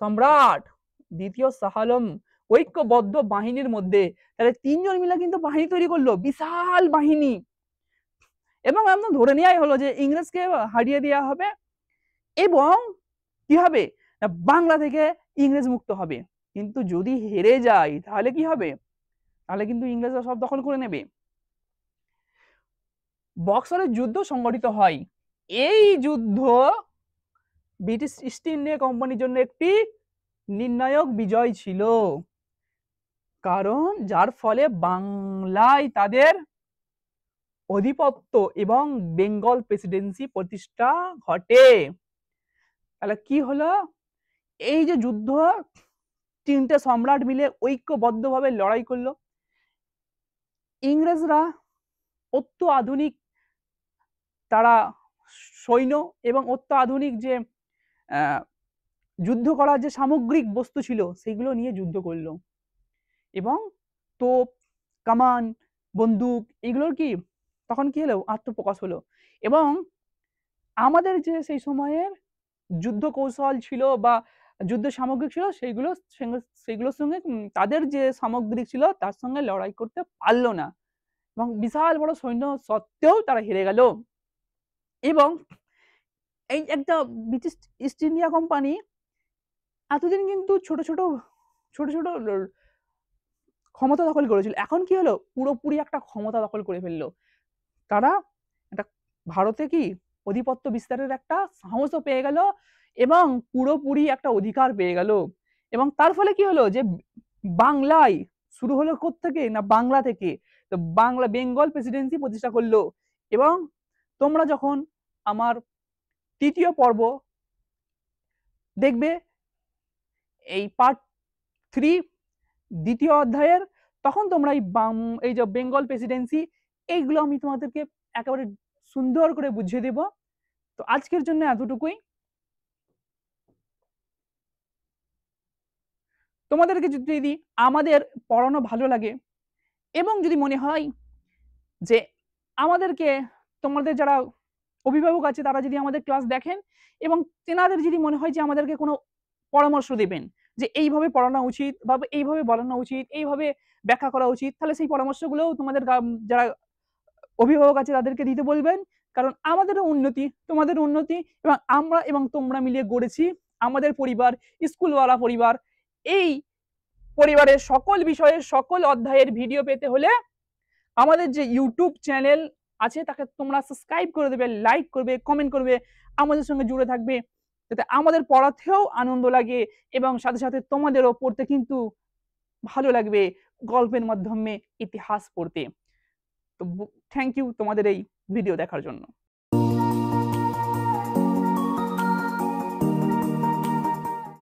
সম্রাট দ্বিতীয় শাহ আলম ঐক্যবদ্ধ বাহিনীর মধ্যে। তাহলে তিনজন মিলে কিন্তু বাহিনী তৈরি করলো, বিশাল বাহিনী। এবং একদম ধরে নেওয়াই হলো যে ইংরেজকে হারিয়ে দেওয়া হবে এবং কি হবে না, বাংলা থেকে ইংরেজ মুক্ত হবে। কিন্তু যদি হেরে যায় তাহলে কি হবে, তাহলে কিন্তু ইংরেজরা সব দখল করে নেবে। বক্সারের যুদ্ধ সংগঠিত হয়। এই যুদ্ধ ব্রিটিশ ইস্ট ইন্ডিয়া কোম্পানির জন্য একটি নির্ণায়ক বিজয় ছিল, কারণ যার ফলে বাংলায় তাদের আধিপত্য এবং বেঙ্গল প্রেসিডেন্সি প্রতিষ্ঠা ঘটে। তাহলে কি হলো, এই যে যুদ্ধ, তিনটে সম্রাট মিলে ঐক্যবদ্ধভাবে লড়াই করলো। ইংরেজরা অত্য আধুনিক তারা সৈন্য এবং অত্যাধুনিক যে যুদ্ধ করার যে সামগ্রিক বস্তু ছিল সেগুলো নিয়ে যুদ্ধ করলো, এবং তোপ, কামান, বন্দুক এগুলোর কি তখন কি হলো, আত্মপ্রকাশ হলো। এবং আমাদের যে সেই সময়ের যুদ্ধ কৌশল ছিল বা যুদ্ধ সামগ্রী ছিল সেইগুলোর সঙ্গে তাদের যে সামগ্রী ছিল তার সঙ্গে লড়াই করতে পারলো না, এবং বিশাল বড় সৈন্য সত্ত্বেও তারা হেরে গেল। এবং এই একটা ব্রিটিশ ইস্ট ইন্ডিয়া কোম্পানি এতদিন কিন্তু ছোট ছোট ক্ষমতা দখল করেছিল, এখন কি হলো, পুরোপুরি একটা ক্ষমতা দখল করে ফেললো। তারা একটা ভারতে কি আধিপত্য বিস্তারের একটা সাহসও পেয়ে গেল, এবং পুরোপুরি একটা অধিকার পেয়ে গেল। এবং তার ফলে কি হলো, যে বাংলায় শুরু হলো কোত্থেকে না, বাংলা থেকে। তো বাংলা বেঙ্গল প্রেসিডেন্সি প্রতিষ্ঠা করলো। এবং তোমরা যখন আমার তৃতীয় পর্ব দেখবে, এই পার্ট 3 দ্বিতীয় অধ্যায়ের, তখন তোমরা এই যে বেঙ্গল প্রেসিডেন্সি এইগুলো আমি তোমাদেরকে একেবারে সুন্দর করে বুঝিয়ে দেব। তো আজকের জন্য এতটুকুই। তোমাদেরকে যদি আমাদের পড়ানো ভালো লাগে, এবং যদি মনে হয় যে আমাদেরকে, তোমাদের যারা অভিভাবক আছে তারা যদি আমাদের ক্লাস দেখেন, এবং তেনাদের যদি মনে হয় যে আমাদেরকে কোনো পরামর্শ দেবেন যে এইভাবে পড়ানো উচিত বা এইভাবে বলানো উচিত, এইভাবে ব্যাখ্যা করা উচিত, তাহলে সেই পরামর্শগুলোও তোমাদের যারা অভিভাবক আছে তাদেরকে দিতে বলবেন। কারণ আমাদেরও উন্নতি, তোমাদের উন্নতি, এবং আমরা এবং তোমরা মিলিয়ে গড়েছি আমাদের পরিবার, স্কুলওয়ালা পরিবার। এই পরিবারের সকল বিষয়ের সকল অধ্যায়ের ভিডিও পেতে হলে আমাদের যে ইউটিউব চ্যানেল আছে তাকে তোমরা সাবস্ক্রাইব করে দেবে, লাইক করবে, কমেন্ট করবে, আমাদের সঙ্গে জুড়ে থাকবে, যাতে আমাদের পড়াতেও আনন্দ লাগে এবং সাথে সাথে তোমাদেরও পড়তে কিন্তু ভালো লাগবে গল্পের মাধ্যমে ইতিহাস পড়তে। তো থ্যাংক ইউ তোমাদের এই ভিডিও দেখার জন্য।